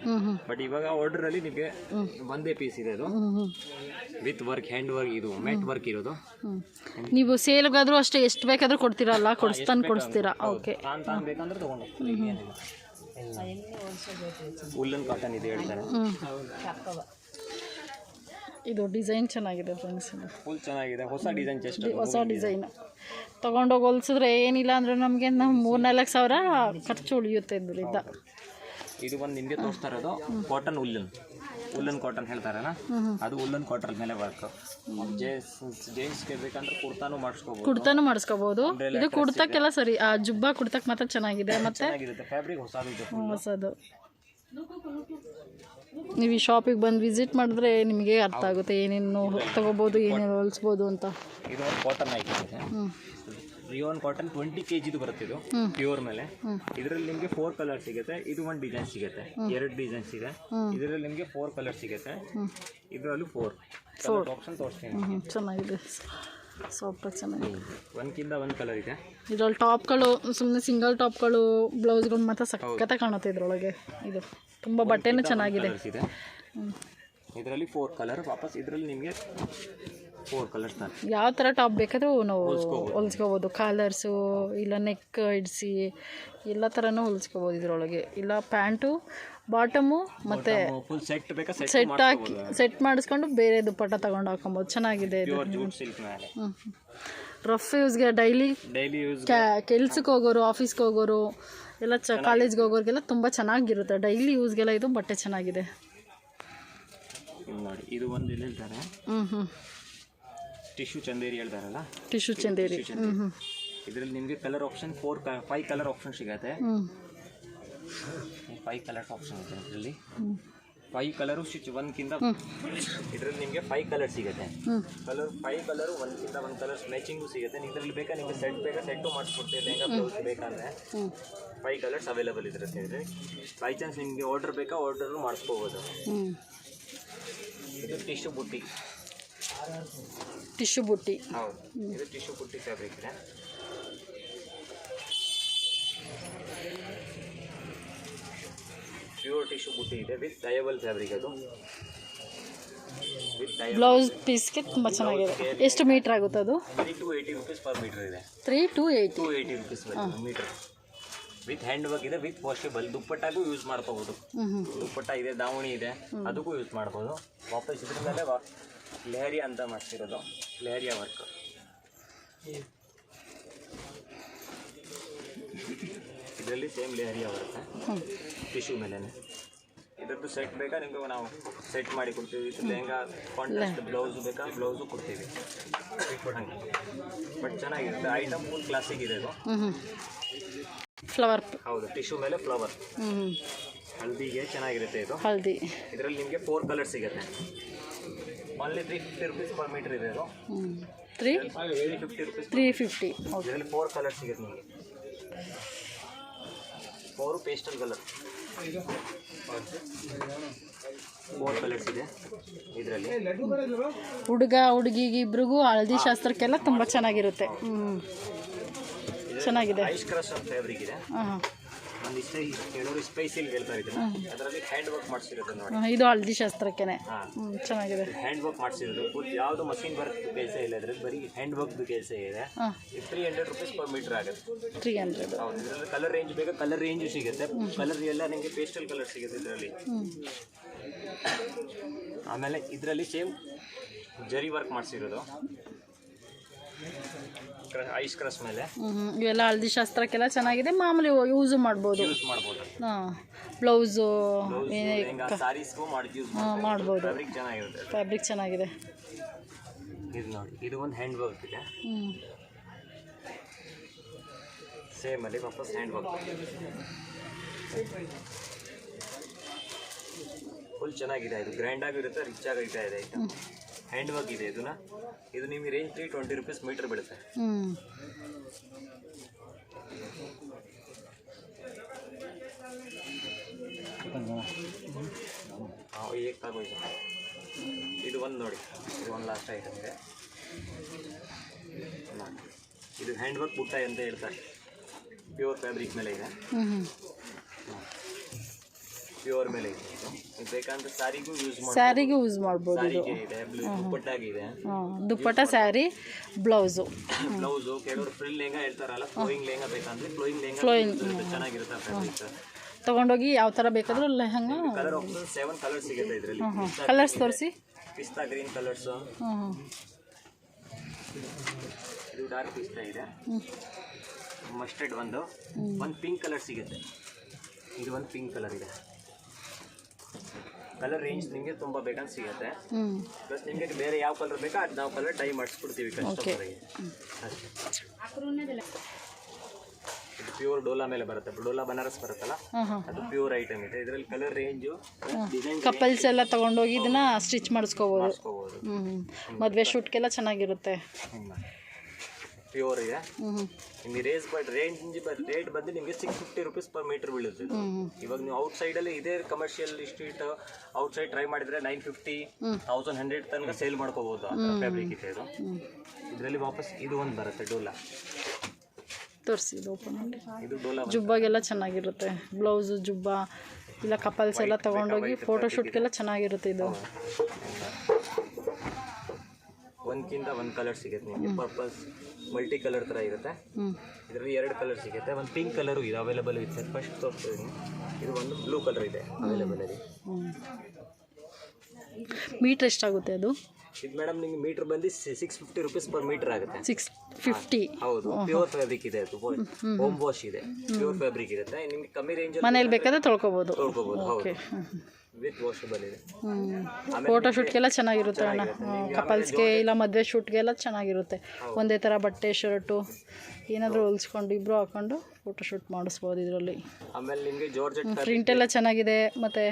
ಬಟ್ ಇವಾಗ ಆರ್ಡರ್ ಅಲ್ಲಿ ನಿಮಗೆ ಒಂದೇ ಪೀಸ್ ಇದೆ. ಅದು ವಿತ್ ವರ್ಕ್, ಹ್ಯಾಂಡ್ ವರ್ಕ್, ಇದು ಮ್ಯಾಟ್ ವರ್ಕ್ ಇರೋದು. ನೀವು ಸೇಲ್ಗಾದ್ರೂ ಅಷ್ಟೇ ಎಷ್ಟು ಬೇಕಾದ್ರೂ ಕೊಡ್ತೀರಲ್ಲ, ಕೊಡಿಸ್ತೀರಾ? ಓಕೆ. ತಾನು ಬೇಕಂದ್ರೆ ತಗೊಂಡು ಉಲ್ಲನ್ ಕಾಟನ್ ಇದೆ ಹೇಳ್ತಾರೆ. ಇದು ಡಿಸೈನ್ ಚೆನ್ನಾಗಿದೆ ಫ್ರೆಂಡ್ಸ್. ಫುಲ್ ಚೆನ್ನಾಗಿದೆ. ಹೊಸ ಡಿಸೈನ್, ಹೊಸ ಡಿಸೈನ್. ತೊಗೊಂಡೋಗಿ ಹೊಲಿಸಿದ್ರೆ ಏನಿಲ್ಲ ಅಂದ್ರೆ ನಮಗೆ 3-4 ಸಾವಿರ ಖರ್ಚು ಉಳಿಯುತ್ತೆ ಇದರಿಂದ. ಇದು ಒಂದು ನಿಮಗೆ ತೋರಿಸ್ತಾ ಇರೋದು ಕಾಟನ್ ಉಲ್ಲನ್ ಕಾಟನ್ ಹೇಳ್ತಾರಲ್ಲ, ಅದು ಉಲ್ಲನ್ ಕಾಟನ್ ಮೇಲೆ ವರ್ಕ್. ಜೆಂಟ್ಸ್ಗೆ ಬೇಕಂದ್ರೆ ಕುರ್ತಾನು ಮಾಡಿಸ್ಕೋಬಹುದು. ಇದು ಕುರ್ತಾಕ್ಕೆಲ್ಲ ಸರಿ. ಆ ಜುಬ್ಬಾ ಕುರ್ತಾಕ್ ಮಾತ್ರ ಚೆನ್ನಾಗಿದೆ. ಮತ್ತೆ ಫ್ಯಾಬ್ರಿಕ್ ಹೊಸದು. ನೀವು ಈ ಶಾಪಿಗೆ ಬಂದು ವಿಸಿಟ್ ಮಾಡಿದ್ರೆ ನಿಮಗೆ ಅರ್ಥ ಆಗುತ್ತೆ ಏನೇನು ತಗೋಬೋದು, ಏನೇನು ಹೊಲಿಸ್ಬೋದು ಅಂತ. ಇದು ಕಾಟನ್ ಆಗಿದೆ. ರಿಯೋನ್ ಕಾಟನ್ 20 kg ಬರುತ್ತೆ. ಇದು ಪ್ಯೂರ್ ಮೇಲೆ. ಇದರಲ್ಲಿ ನಿಮಗೆ 4 ಕಲರ್ ಸಿಗುತ್ತೆ. ಇದು 1 ಡಿಸೈನ್ ಸಿಗುತ್ತೆ. 2 ಡಿಸೈನ್ಸ್ ಇದೆ. ಇದರಲ್ಲಿ ನಿಮಗೆ 4 ಕಲರ್ ಸಿಗುತ್ತೆ. ಇದರಲ್ಲೂ 4 ಆಪ್ಷನ್ ತೋರಿಸ್ತೀನಿ. ಚೆನ್ನಾಗಿದೆ, ಸಾಫ್ಟ್ ಚೆನ್ನಾಗಿದೆ. ಒಂದ್ಕಿಂತ ಒಂದು ಕಲರ್ ಇದೆ. ಇದರಲ್ಲಿ ಟಾಪ್ಗಳು ಸುಮ್ಮನೆ ಸಿಂಗಲ್ ಟಾಪ್ಗಳು, ಬ್ಲೌಸ್ಗಳು ಮಾತ್ರ ಸಖತ್ತಾಗಿ ಕಾಣುತ್ತೆ ಇದರೊಳಗೆ. ಇದು ತುಂಬ ಬಟ್ಟೆನೂ ಚೆನ್ನಾಗಿದೆ. ಇದರಲ್ಲಿ 4 ಕಲರ್. ವಾಪಸ್ ಇದರಲ್ಲಿ ನಿಮಗೆ 4 ಕಲರ್ಸ್. ಯಾವ ಥರ ಟಾಪ್ ಬೇಕಾದರೂ ನಾವು ಹೊಲಿಸ್ಕೋಬೋದು. ಕಾಲರ್ಸು ಇಲ್ಲ ನೆಕ್ ಇಡಿಸಿ ಎಲ್ಲ ಥರನೂ ಹೊಲಿಸ್ಕೋಬೋದು ಇದರೊಳಗೆ. ಇಲ್ಲ ಪ್ಯಾಂಟು, ಬಾಟಮು ಮತ್ತು ಸೆಟ್ ಹಾಕಿ ಸೆಟ್ ಮಾಡಿಸ್ಕೊಂಡು ಬೇರೆ ದುಪ್ಪಟ್ಟ ತೊಗೊಂಡು ಹಾಕೊಬೋದು. ಚೆನ್ನಾಗಿದೆ ಇದು. ರಫ್ ಯೂಸ್ಗೆ ಡೈಲಿ ಕೆಲ್ಸಕ್ಕೆ ಹೋಗೋರು, ಆಫೀಸ್ಗೆ ಹೋಗೋರು ಎಲ್ಲ ಕಾಲೇಜ್ಗೆ ಹೋಗೋರಿಗೆಲ್ಲ ತುಂಬ ಚೆನ್ನಾಗಿರುತ್ತೆ. ಡೈಲಿ ಯೂಸ್ಗೆಲ್ಲ ಇದು ಬಟ್ಟೆ ಚೆನ್ನಾಗಿದೆ. ನೋಡಿ, ಇದು ಒಂದು ಹೇಳ್ತಾರೆ ಟಿಶ್ಯೂ ಚಂದೇರಿ ಹೇಳ್ತಾರಲ್ಲ, ಟಿಶ್ಯೂ ಚಂದೇರಿ. ಇದರಲ್ಲಿ ನಿಮಗೆ ಕಲರ್ ಆಪ್ಷನ್ 5 ಕಲರ್ ಆಪ್ಷನ್ ಸಿಗುತ್ತೆ. 5 ಕಲರ್ ಆಪ್ಷನ್ ಇದೆ ಇದರಲ್ಲಿ. 5 ಕಲರು ಒಂದ್ಕಿಂತ ಇದರಲ್ಲಿ ನಿಮಗೆ 5 ಕಲರ್ ಸಿಗುತ್ತೆ. 5 ಕಲರು ಒಂದ್ಕಿಂತ ಒಂದು ಕಲರ್ಸ್ ಮ್ಯಾಚಿಂಗು ಸಿಗುತ್ತೆ. ಇದರಲ್ಲಿ ಬೇಕಾ ನಿಮಗೆ ಸೆಟ್ ಬೇಕಾ ಸೆಟ್ಟು ಮಾಡಿಸ್ಕೊಡ್ತೀವಿ. ಲೆಹಂಗಾ ಬ್ಲೌಸ್ ಬೇಕಂದರೆ 5 ಕಲರ್ಸ್ ಅವೈಲೇಬಲ್ ಇರುತ್ತೆ. ಬೈ ಚಾನ್ಸ್ ನಿಮಗೆ ಆರ್ಡರ್ ಬೇಕಾ ಆರ್ಡರು ಮಾಡಿಸ್ಕೋಬೋದು. ಇದು ಟಿಶ್ಯೂ ಬುಟ್ಟಿ. ಹೌದು, ಇದು ಟಿಶ್ಯೂ ಬುಟ್ಟಿ ಫ್ಯಾಬ್ರಿಕ್ ಇದೆ. ಪ್ಯೂರ್ ಟಿಶ್ಯೂ ಬುಟ್ಟಿ ಇದೆ ವಿತ್ ಡಯಬಲ್ ಫ್ಯಾಬ್ರಿಕ್ ಅದು. ವಿತ್ ಬ್ಲೌಸ್ ಪೀಸ್ಗೆ ತುಂಬ ಚೆನ್ನಾಗಿದೆ. ಎಷ್ಟು ಮೀಟ್ರ್ ಆಗುತ್ತೆ ಅದು? 380 rupees per meter ಇದೆ. 380 280 rupees ಮೀಟರ್. ವಿತ್ ಹ್ಯಾಂಡ್ ವರ್ಕ್ ಇದೆ, ವಿತ್ ವಾಷೇಬಲ್. ದುಪ್ಪಟ್ಟಾಗೂ ಯೂಸ್ ಮಾಡ್ಕೋಬೋದು. ದುಪ್ಪಟ್ಟ ಇದೆ, ದಾವಣಿ ಇದೆ, ಅದಕ್ಕೂ ಯೂಸ್ ಮಾಡ್ಬೋದು. ವಾಪಸ್ ಇದ್ರ ಮೇಲೆ ಲೆಹರಿಯಾ ಅಂತ ಮಾಡ್ತಿರೋದು, ಲೆಹರಿಯಾ ವರ್ಕ್. ಇದರಲ್ಲಿ ಸೇಮ್ ಲೆಹರಿಯಾ ವರ್ಕ್ ಟಿಶ್ಯೂ ಮೇಲೆ. ಇದರದ್ದು ಸೆಟ್ ಬೇಕಾ ನಿಮಗೆ ನಾವು ಸೆಟ್ ಮಾಡಿ ಕೊಡ್ತೀವಿ. ಲೆಹಂಗಾ ಕಾಂಟ್ರಾಸ್ಟ್ ಬ್ಲೌಸ್ ಬೇಕಾ ಬ್ಲೌಸು ಕೊಡ್ತೀವಿ. ಹಂಗೆ ಬಟ್ ಚೆನ್ನಾಗಿರುತ್ತೆ ಐಟಮ್. ಫುಲ್ ಕ್ಲಾಸಿಕ್ ಇದೆ ಇದು. ಫ್ಲವರ್ ಹೌದು, ಟಿಶ್ಯೂ ಮೇಲೆ ಫ್ಲವರ್. ಹಲ್ದಿಗೆ ಚೆನ್ನಾಗಿರುತ್ತೆ ಇದು. ಹಲ್ದಿ ಇದರಲ್ಲಿ ನಿಮಗೆ 4 ಕಲರ್ ಸಿಗುತ್ತೆ. ಓನ್ಲಿ 350 rupees per meter ಇದೆ ಇದು. 350 rupees. 350. ಇದರಲ್ಲಿ 4 ಕಲರ್ ಸಿಗುತ್ತೆ ನಿಮಗೆ. 4 ಪೇಸ್ಟಲ್ ಕಲರ್. 4 ಕಲರ್ಸ್ ಇದೆ ಇದರಲ್ಲಿ. ಹುಡುಗ ಹುಡುಗಿಗೆ ಇಬ್ರಿಗೂ ಹಳದಿ ಶಾಸ್ತ್ರಕ್ಕೆಲ್ಲ ತುಂಬ ಚೆನ್ನಾಗಿರುತ್ತೆ. ಚೆನ್ನಾಗಿದೆ. ಐಸ್ ಕ್ರಶ್ ಫ್ಯಾಬ್ರಿಕ್ ಇದೆ. ಒಂದಿಷ್ಟು ಕೆಲವರು ಸ್ಪೈಸಿಲ್ ಹೇಳ್ತಾ ಇದ್ರು, ಅದರಲ್ಲಿ ಹ್ಯಾಂಡ್ ವರ್ಕ್ ಮಾಡಿಸಿರೋದು ನೋಡಿ. ಇದು ಹಳದಿ ಶಾಸ್ತ್ರಕ್ಕೇನೆ. ಚೆನ್ನಾಗಿದೆ. ಹ್ಯಾಂಡ್ ವರ್ಕ್ ಮಾಡಿಸಿರೋದು. ಯಾವುದು ಮಷೀನ್ ವರ್ಕ್ ಕೆಲಸ ಇಲ್ಲ, ಇದರಲ್ಲಿ ಬರೀ ಹ್ಯಾಂಡ್ ವರ್ಕ್ ಕೆಲಸ ಇದೆ. 300 rupees per meter ಆಗುತ್ತೆ. 300. ಹೌದು. ಇದರಲ್ಲಿ ಕಲರ್ ರೇಂಜ್ ಬೇಕಾ ಕಲರ್ ರೇಂಜು ಸಿಗುತ್ತೆ. ಕಲರ್ ಎಲ್ಲ ನಿಮಗೆ ಪೇಸ್ಟಲ್ ಕಲರ್ ಸಿಗುತ್ತೆ ಇದರಲ್ಲಿ. ಆಮೇಲೆ ಇದರಲ್ಲಿ ಸೇಮ್ ಜರಿ ವರ್ಕ್ ಮಾಡಿಸಿರೋದು ಐಸ್ ಕ್ರಶ್ ಮೇಲೆ. ಇವೆಲ್ಲ ಹಳದಿ ಶಾಸ್ತ್ರಕ್ಕೆಲ್ಲ ಚೆನ್ನಾಗಿದೆ. ಮಾಮೂಲಿ ಯೂಸ್ ಮಾಡ್ಬೋದು. ಹಾಂ, ಬ್ಲೌಸು ಸಾರೀಸ್ಗೂ ಮಾಡಿ ಯೂಸ್ ಮಾಡ್ಬೋದು. ಫ್ಯಾಬ್ರಿಕ್ ಚೆನ್ನಾಗಿರುತ್ತೆ. ಫ್ಯಾಬ್ರಿಕ್ ಚೆನ್ನಾಗಿದೆ. ಇದು ನೋಡಿ, ಇದು ಒಂದು ಹ್ಯಾಂಡ್ ವರ್ಕ್ ಇದೆ. ಸೇಮ್ ಅಲ್ಲಿ ವಾಪಸ್ ಹ್ಯಾಂಡ್ ವರ್ಕ್. ಫುಲ್ ಚೆನ್ನಾಗಿದೆ. ಇದು ಗ್ರ್ಯಾಂಡ್ ಆಗಿರುತ್ತೆ, ರಿಚ್ ಆಗಿರುತ್ತೆ ಇದೆ ಐಟಮ್. ಹ್ಯಾಂಡ್ ವರ್ಕ್ ಇದೆ. ಇದು ನಿಮಗೆ ರೇಂಜ್ 320 rupees ಮೀಟರ್ ಬೀಳುತ್ತೆ. ಇದು ಒಂದು ನೋಡಿ, ಇದು ಒಂದು ಲಾಸ್ಟ್ ಐಟಮ್ ಇದೆ. ಇದು ಹ್ಯಾಂಡ್ ವರ್ಕ್ ಬುಟ್ಟ ಅಂತ ಹೇಳ್ತಾರೆ. ಪ್ಯೂರ್ ಫ್ಯಾಬ್ರಿಕ್ ಮೇಲೆ ಇದೆ. ಪ್ಯೂರ್ ಮೇಲೆ ಇದೆ. ಇದು ಬೇಕಂದ್ರೆ ಸ್ಯಾರಿಗೂ ಯೂಸ್ ಮಾಡ್ಬೋದು. ಇದೆ, ದುಪ್ಪಟ್ಟಾಗಿದೆ. ದುಪ್ಪಟ್ಟ, ಸ್ಯಾರಿ, ಬ್ಲೌಸು. ಕೆಲವರು ಫ್ರಿಲ್ ಲೆಹಂಗಾ ಹೇಳ್ತಾರಲ್ಲ, ಫ್ಲೋಯಿಂಗ್ ಲೆಹಂಗಾ ಬೇಕಂದ್ರೆ ಫ್ಲೋಯಿಂಗ್ ಚೆನ್ನಾಗಿರುತ್ತೆ ಫ್ಯಾಬ್ರಿಕ್. ತಗೊಂಡೋಗಿ ಯಾವ ಥರ ಬೇಕಾದರೂ ಲೆಹಂಗಾ. ಕಲರ್ ಆಪ್ಷನ್ 7 ಕಲರ್ಸ್ ಸಿಗುತ್ತೆ ಇದರಲ್ಲಿ. ಕಲರ್ಸ್ ತೋರಿಸಿ. ಪಿಸ್ತಾ ಗ್ರೀನ್ ಕಲರ್ಸ್. ಇದು ಡಾರ್ಕ್ ಪಿಸ್ತಾ ಇದೆ. ಮಸ್ಟರ್ಡ್ ಒಂದು ಪಿಂಕ್ ಕಲರ್ ಸಿಗುತ್ತೆ. ಇದು ಒಂದು ಪಿಂಕ್ ಕಲರ್ ಇದೆ. ಕಲರ್ ರೇಂಜ್ ನಿಮಗೆ ತುಂಬ ಬೇಕಂತ ಸಿಗುತ್ತೆ. ಪ್ಲಸ್ ನಿಮಗೆ ಬೇರೆ ಯಾವ ಕಲರ್ ಬೇಕಾ ಅದು ನಾವು ಕಲರ್ ಡೈ ಮಾಡಿಸ್ಕೊಡ್ತೀವಿ ಕಸ್ಟಮರ್ಗೆ ಅಷ್ಟೇ. ಇದು ಪ್ಯೂರ್ ಡೋಲಾ ಮೇಲೆ ಬರುತ್ತೆ. ಡೋಲಾ ಬನಾರಸ್ ಬರುತ್ತಲ್ಲ, ಅದು ಪ್ಯೂರ್ ಐಟಮ್ ಇದೆ. ಇದರಲ್ಲಿ ಕಲರ್ ರೇಂಜು ಡಿಸೈನ್ ಕಪಲ್ಸ್ ಎಲ್ಲ ತಗೊಂಡೋಗಿ ಇದನ್ನ ಸ್ಟಿಚ್ ಮಾಡಿಸ್ಕೋಬೋದು. ಮದುವೆ ಶೂಟ್ಗೆಲ್ಲ ಚೆನ್ನಾಗಿರುತ್ತೆ. ಪ್ಯೂರ್ ಇದೆ. ನಿಮಗೆ ರೇಟ್ ಬಂದು ನಿಮಗೆ 650 rupees per meter ಬೀಳುತ್ತೆ. ಇವಾಗ ನೀವು ಔಟ್ ಸೈಡಲ್ಲಿ ಇದೇ commercial street out side try ಮಾಡಿದ್ರೆ 950, 1100 ತನಕ ಸೇಲ್ ಮಾಡ್ಕೋಬೋದು. ಫ್ಯಾಬ್ರಿಕ್ ಇದೆ ಇದು. ಇದರಲ್ಲಿ ವಾಪಸ್ ಇದು ಒಂದು ಬರುತ್ತೆ ಡೋಲಾ. ತೋರಿಸಿ, ಇದು ಓಪನ್ ಮಾಡಿ. ಇದು ಡೋಲಾ ಜುಬ್ಬಾಗೆಲ್ಲ ಚೆನ್ನಾಗಿರುತ್ತೆ. ಬ್ಲೌಸು, ಜುಬ್ಬ ಇಲ್ಲ ಕಪಲ್ಸ್ ಎಲ್ಲ ತಗೊಂಡೋಗಿ ಫೋಟೋಶೂಟ್ಗೆಲ್ಲ ಚೆನ್ನಾಗಿರುತ್ತೆ ಇದು. ಒಂದ್ಕಿಂತ ಒಂದು ಕಲರ್ ಸಿಗುತ್ತೆ ನಿಮಗೆ. ಪರ್ಪಸ್ ಮಲ್ಟಿ ಕಲರ್ ಥರ ಇರುತ್ತೆ. ಇದರಲ್ಲಿ 2 ಕಲರ್ ಸಿಗುತ್ತೆ. ಒಂದು ಪಿಂಕ್ ಕಲರು ಇದೆ ಅವೈಲೇಬಲ್ ಇದೆ. ಫಸ್ಟ್ ತೋರಿಸ್ತೀನಿ. ಇದು ಒಂದು ಬ್ಲೂ ಕಲರ್ ಇದೆ ಅವೈಲೇಬಲ್ ಇದೆ. ಮೀಟ್ರ್ ಎಷ್ಟಾಗುತ್ತೆ ಅದು? ಇದು ಮೇಡಮ್ ನಿಮಗೆ ಮೀಟ್ರ್ ಬಂದು 650 rupees per meter ಆಗುತ್ತೆ. 650. ಹೌದು, ಪ್ಯೂರ್ ಫ್ಯಾಬ್ರಿಕ್ ಇದೆ. ಅದು ಹೋಮ್ ವಾಶ್ ಇದೆ, ಪ್ಯೂರ್ ಫ್ಯಾಬ್ರಿಕ್ ಇರುತ್ತೆ. ನಿಮಗೆ ಕಮ್ಮಿ ರೇಂಜ್ ಮನೇಲಿ ಬೇಕಾದ್ರೆ ತೊಳ್ಕೊಬೋದು. ಹೌದು, ವಿತ್ ವಾಷಬಲ್ ಇದೆ. ಫೋಟೋ ಶೂಟ್ಗೆಲ್ಲ ಚೆನ್ನಾಗಿರುತ್ತೆ ಅಣ್ಣ. ಕಪಲ್ಸ್ಗೆ ಇಲ್ಲ ಮದುವೆ ಶೂಟ್ಗೆಲ್ಲ ಚೆನ್ನಾಗಿರುತ್ತೆ. ಒಂದೇ ಥರ ಬಟ್ಟೆ, ಶರ್ಟು ಏನಾದರೂ ಹೊಲಿಸ್ಕೊಂಡು ಇಬ್ಬರು ಹಾಕೊಂಡು ಫೋಟೋ ಶೂಟ್ ಮಾಡಿಸ್ಬೋದು ಇದರಲ್ಲಿ. ಆಮೇಲೆ ನಿಮಗೆ ಜಾರ್ಜೆಟ್ ಪ್ರಿಂಟ್ ಎಲ್ಲ ಚೆನ್ನಾಗಿದೆ, ಮತ್ತು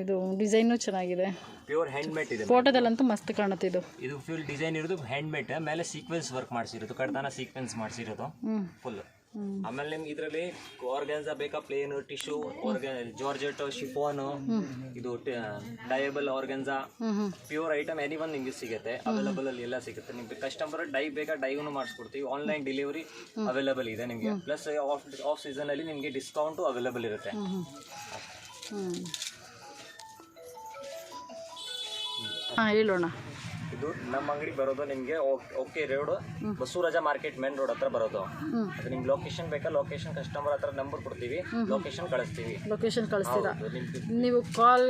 ಇದು ಡಿಸೈನು ಚೆನ್ನಾಗಿದೆ. ಪ್ಯೂರ್ ಹ್ಯಾಂಡ್ ಮೇಡ್ ಇದೆ. ಫೋಟೋದಲ್ಲಂತೂ ಮಸ್ತ್ ಕಾಣುತ್ತೆ ಇದು. ಇದು ಫುಲ್ ಡಿಸೈನ್ ಇರೋದು ಹ್ಯಾಂಡ್ ಮೇಡ್, ಮೇಲೆ ಸೀಕ್ವೆನ್ಸ್ ವರ್ಕ್ ಮಾಡಿಸಿರೋದು, ಕಡ್ದಾನ ಸೀಕ್ವೆನ್ಸ್ ಮಾಡಿಸಿರೋದು ಫುಲ್. ಆಮೇಲೆ ನಿಮ್ಗೆ ಇದರಲ್ಲಿ ಆರ್ಗಾನ್ಸಾ ಬೇಕಾ, ಪ್ಲೇನ್ ಟಿಶ್ಯೂ, ಜಾರ್ಜೆಟ್, ಶಿಫಾನು, ಇದು ಡಯಬಲ್ organza, pure item any one ನಿಮಗೆ ಸಿಗುತ್ತೆ. ಅವೈಲೇಬಲ್ ಅಲ್ಲಿ ಎಲ್ಲ ಸಿಗುತ್ತೆ. ನಿಮಗೆ ಕಸ್ಟಮರ್ ಡೈ ಬೇಕಾ ಡೈಗೂ ಮಾಡಿಸ್ಕೊಡ್ತೀವಿ. ಆನ್ಲೈನ್ ಡೆಲಿವರಿ ಅವೈಲೇಬಲ್ ಇದೆ ನಿಮಗೆ. ಪ್ಲಸ್ ಆಫ್ ಸೀಸನ್ ಅಲ್ಲಿ ನಿಮಗೆ ಡಿಸ್ಕೌಂಟು ಅವೈಲೇಬಲ್ ಇರುತ್ತೆ. ಹಾಂ ಹೇಳೋಣ. ಇದು ನಮ್ಮ ಅಂಗಡಿ ಬರೋದು ನಿಮಗೆ OK road Basavaraja market main road ಹತ್ರ ಬರೋದು. ಅದು ನಿಮ್ಗೆ ಲೊಕೇಶನ್ ಬೇಕಾ, ಲೊಕೇಶನ್ ಕಸ್ಟಮರ್ ಹತ್ರ ನಂಬರ್ ಕೊಡ್ತೀವಿ, ಲೊಕೇಶನ್ ಕಳಿಸ್ತೀವಿ. ಲೊಕೇಶನ್ ಕಳಿಸ್ತೀರಾ? ನೀವು ಕಾಲ್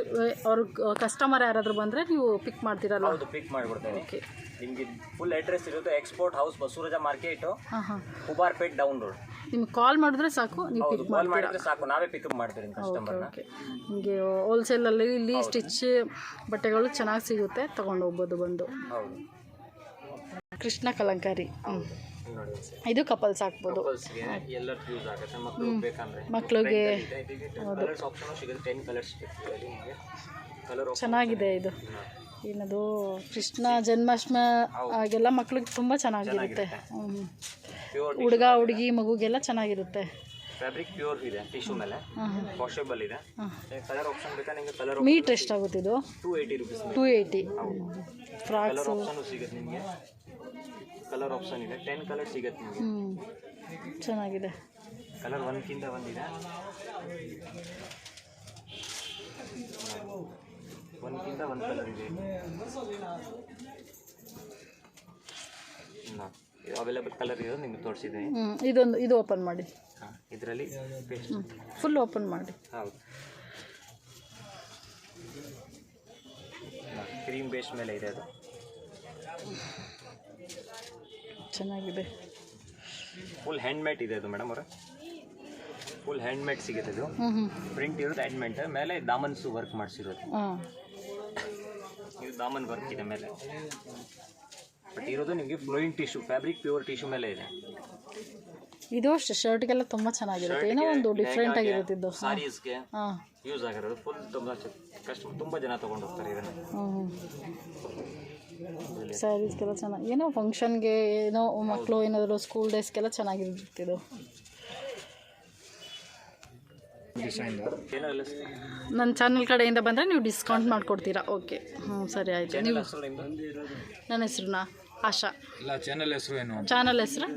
ಅವ್ರ ಕಸ್ಟಮರ್ ಯಾರಾದರೂ ಬಂದರೆ ನೀವು ಪಿಕ್ ಮಾಡ್ತೀರಲ್ಲ? ಹೌದು, ಪಿಕ್ ಮಾಡಿಬಿಡ್ತೇವೆ. ನಿಮಗೆ ಫುಲ್ ಅಡ್ರೆಸ್ ಇರುತ್ತೆ, export house Basavaraj market, Hubarpet down road. ನಿಮ್ಗೆ ಕಾಲ್ ಮಾಡಿದ್ರೆ ಸಾಕು, ನೀವು ಪಿಕ್ ಕಾಲ್ ಮಾಡಿದ್ರೆ ಸಾಕು, ನಾವೇ ಪಿಕಪ್ ಮಾಡ್ತೀವಿ ಕಸ್ಟಮರ್ನ. ನಿಮಗೆ ಹೋಲ್ಸೇಲಲ್ಲಿ ಇಲ್ಲಿ ಸ್ಟಿಚ್ ಬಟ್ಟೆಗಳು ಚೆನ್ನಾಗಿ ಸಿಗುತ್ತೆ, ತೊಗೊಂಡು ಹೋಗ್ಬೋದು ಬಂದು. ಹೌದು. ಕೃಷ್ಣ ಕಲಂಕಾರಿ. ಇದು ಕಪಲ್ಸ್ ಹಾಕ್ಬೋದು, ಎಲ್ಲರಿಗೂ ಯೂಸ್ ಆಗುತ್ತೆ. ಮಕ್ಕಳು ಬೇಕಂದ್ರೆ ಮಕ್ಕಳಿಗೆ ಕಲರ್ಸ್ ಆಪ್ಷನ್ ಸಿಗುತ್ತೆ, 10 ಕಲರ್ಸ್ ನಿಮಗೆ. ಕಲರ್ ಚೆನ್ನಾಗಿದೆ ಇದು. ಏನದು ಕೃಷ್ಣ ಜನ್ಮಾಷ್ಟಮಿ ಆಗೆಲ್ಲ ಮಕ್ಳಿಗೆ ತುಂಬ ಚೆನ್ನಾಗಿರುತ್ತೆ. ಹುಡುಗ ಹುಡುಗಿ ಮಗುಗೆಲ್ಲ ಚೆನ್ನಾಗಿರುತ್ತೆ. ಫ್ಯಾಬ್ರಿಕ್ ಪ್ಯೂರ್ ಇದೆ, ಟಿಶ್ಯೂ ಮೇಲೆ ವಾಷೇಬಲ್ ಇದೆ. ಕಲರ್ ಆಪ್ಷನ್ ಬೇಕಾ ನಿಮಗೆ? ಕಲರ್ ಮೀಟ್ರ್ ಎಷ್ಟಾಗುತ್ತೆ ಇದು? 280 ರುಪೀಸ್. 280. ಫ್ರಾಕ್ಸ್ ಕಲರ್ ಆಪ್ಷನ್ ಸಿಗುತ್ತೆ ನಿಮಗೆ. ಕಲರ್ ಆಪ್ಷನ್ ಇದೆ, 10 ಕಲರ್ ಸಿಗುತ್ತೆ ನಿಮಗೆ. ಚೆನ್ನಾಗಿದೆ. ಕಲರ್ ಒಂದಕ್ಕಿಂತ ಒಂದಿದೆ, ಒಂದಕ್ಕಿಂತ ಒಂದು ಕಲರ್ ಇದೆ. ಅವೈಲೇಬಲ್ ಕಲರ್ ಇರೋದು ನಿಮ್ಗೆ ತೋರಿಸಿದೆ. ಇದು ಓಪನ್ ಮಾಡಿ. ಇದರಲ್ಲಿ ಫುಲ್ ಓಪನ್ ಮಾಡಿ. ಹೌದು, ಕ್ರೀಮ್ ಬೇಸ್ ಮೇಲೆ ಇದೆ ಅದು. ಚೆನ್ನಾಗಿದೆ. ಫುಲ್ ಹ್ಯಾಂಡ್ಮೇಡ್ ಇದೆ ಅದು ಮೇಡಮ್ ಅವರ. ಫುಲ್ ಹ್ಯಾಂಡ್ಮೇಡ್ ಸಿಗುತ್ತೆ ಇದು. ಪ್ರಿಂಟ್ ಇರೋದು ಹ್ಯಾಂಡ್ಮೇಡ್, ಮೇಲೆ ದಾಮನ್ಸು ವರ್ಕ್ ಮಾಡಿಸಿರೋದು. ಇದು ದಾಮನ್ ವರ್ಕ್ ಇದೆ ಮೇಲೆ, ಬಟ್ ಇರೋದು ನಿಮಗೆ flowing tissue, fabric pure tissue ಮೇಲೆ ಇದೆ. ಇದು ಶರ್ಟ್ಗೆಲ್ಲ ತುಂಬ ಚೆನ್ನಾಗಿರುತ್ತೆ, ಏನೋ ಒಂದು ಡಿಫ್ರೆಂಟ್ ಆಗಿರುತ್ತೆ ಇದು. ಸಾರೀಸ್ಗೆ ಯೂಸ್ ಆಗಿರೋದು. ಫುಲ್ ತುಂಬ ಜನ ತೊಗೊಂಡು ಹೋಗ್ತಾರೆ ಇದನ್ನು. ಸ್ಯಾರೀಸ್ಗೆಲ್ಲ ಚೆನ್ನಾಗಿ, ಏನೋ ಫಂಕ್ಷನ್ಗೆ, ಏನೋ ಮಕ್ಕಳು ಏನಾದರೂ ಸ್ಕೂಲ್ ಡೇಸ್ಗೆಲ್ಲ ಚೆನ್ನಾಗಿರುತ್ತೆ ಇದು. ನನ್ನ ಚಾನಲ್ ಕಡೆಯಿಂದ ಬಂದರೆ ನೀವು ಡಿಸ್ಕೌಂಟ್ ಮಾಡಿಕೊಡ್ತೀರಾ? ಓಕೆ, ಸರಿ ಆಯಿತು. ನೀವು ನನ್ನ ಹೆಸರುನಾ? ಆಶಾ. ಇಲ್ಲ, ಚಾನಲ್ ಹೆಸರು ಏನು? ಚಾನಲ್ ಹೆಸರು